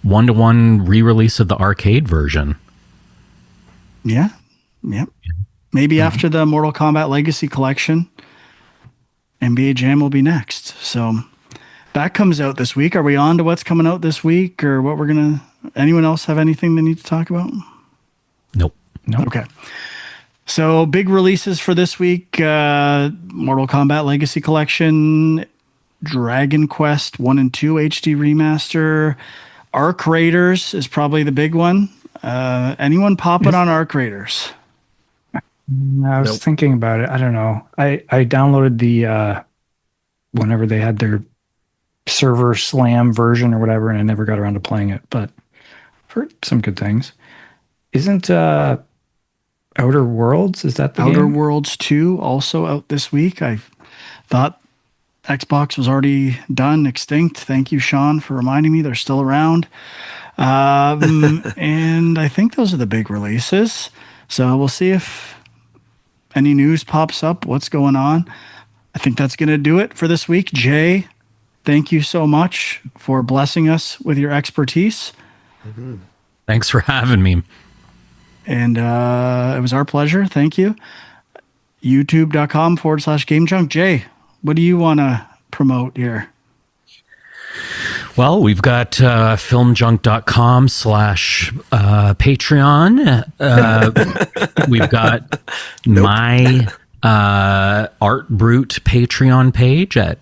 one-to-one re-release of the arcade version. Yeah. Maybe after the Mortal Kombat Legacy Collection, NBA Jam will be next. So that comes out this week. Are we on to what's coming out this week, or what we're gonna? Anyone else have anything they need to talk about? Nope. Okay. So big releases for this week: Mortal Kombat Legacy Collection, Dragon Quest 1 and 2 HD remaster, Arc Raiders is probably the big one. Anyone popping on Arc Raiders? I was thinking about it. I don't know. I downloaded the whenever they had their server slam version or whatever, and I never got around to playing it, but I've heard some good things. Isn't Outer Worlds, is that the Outer game? Worlds 2 also out this week. I thought Xbox was already done, extinct. Thank you, Sean, for reminding me they're still around. And I think those are the big releases. So we'll see if any news pops up, what's going on. I think that's going to do it for this week. Jay, thank you so much for blessing us with your expertise. Mm-hmm. Thanks for having me. And it was our pleasure. Thank you. YouTube.com/GameJunk. Jay, what do you want to promote here? Well, we've got filmjunk.com/Patreon. We've got my Art Brute Patreon page at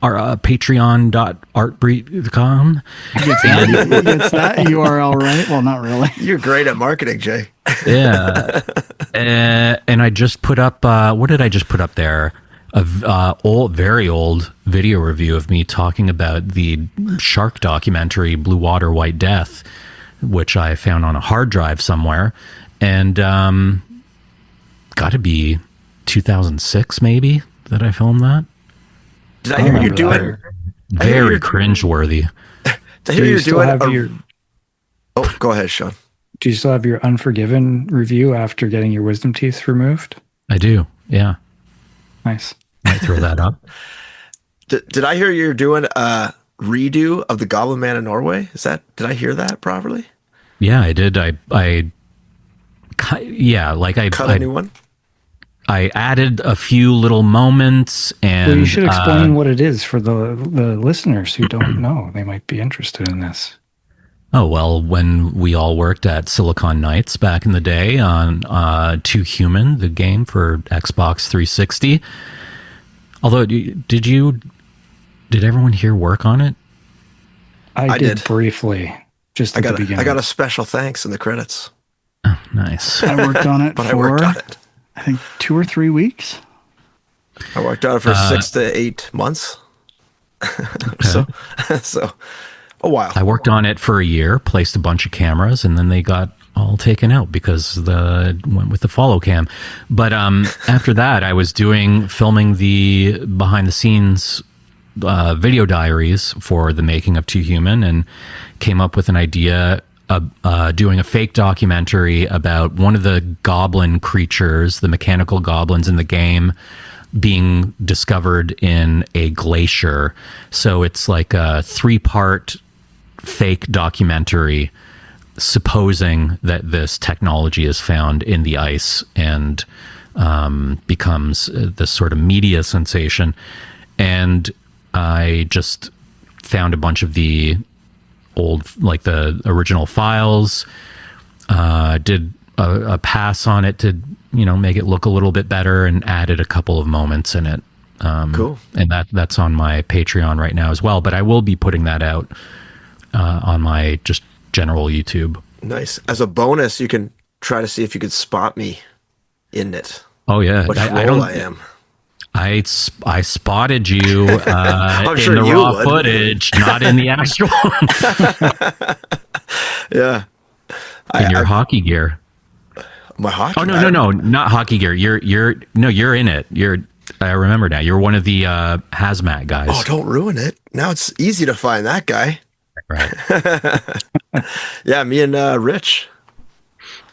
patreon.artbrute.com. He gets that URL right? Well, not really. You're great at marketing, Jay. Yeah. And I just put up, what did I just put up there? Very old video review of me talking about the shark documentary Blue Water, White Death, which I found on a hard drive somewhere. And got to be 2006 maybe that I filmed that. Did I hear you doing? Very cringeworthy. Did I hear you doing? Oh, go ahead, Sean. Do you still have your Unforgiven review after getting your wisdom teeth removed? I do. Yeah. Nice. Might throw that up. Did I hear you're doing a redo of the Goblin Man of Norway? Did I hear that properly? Yeah, I did. I cut a new one. I added a few little moments, and well, you should explain what it is for the listeners who don't know. They might be interested in this. Oh, well, when we all worked at Silicon Knights back in the day on Too Human, the game for Xbox 360. Although, did everyone here work on it? I did briefly, just at the beginning. I got a special thanks in the credits. Oh, nice. I worked on it I worked on it. I think 2 or 3 weeks. I worked on it for 6 to 8 months. Okay. so a while. I worked on it for a year, placed a bunch of cameras, and then they got all taken out because went with the follow cam. But after that, I was filming the behind the scenes video diaries for the making of Too Human, and came up with an idea of doing a fake documentary about one of the goblin creatures, the mechanical goblins in the game, being discovered in a glacier. So it's like a 3-part fake documentary supposing that this technology is found in the ice and becomes this sort of media sensation. And I just found a bunch of the old, like the original files, did a pass on it to, make it look a little bit better, and added a couple of moments in it. Cool. And that's on my Patreon right now as well, but I will be putting that out on my just general YouTube. Nice. As a bonus, you can try to see if you could spot me in it. Oh yeah. What role I am. I spotted you in sure the you raw would. footage, not in the actual Yeah. in your hockey gear. My hockey. Oh no, not hockey gear. You're in it. I remember now. You're one of the hazmat guys. Oh, don't ruin it. Now it's easy to find that guy. Right. Yeah, me and Rich.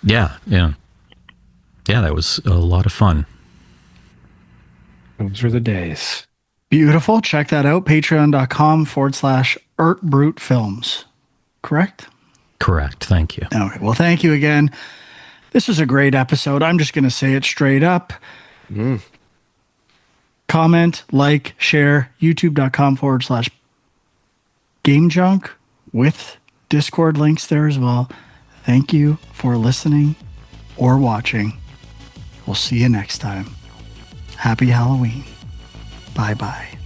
Yeah. That was a lot of fun. Those were the days. Beautiful. Check that out. Patreon.com/ErtBruteFilms. Correct? Correct. Thank you. Okay. Well, thank you again. This was a great episode. I'm just going to say it straight up. Comment, like, share, youtube.com/GameJunk with Discord links there as well. Thank you for listening or watching. We'll see you next time. Happy Halloween. Bye-bye.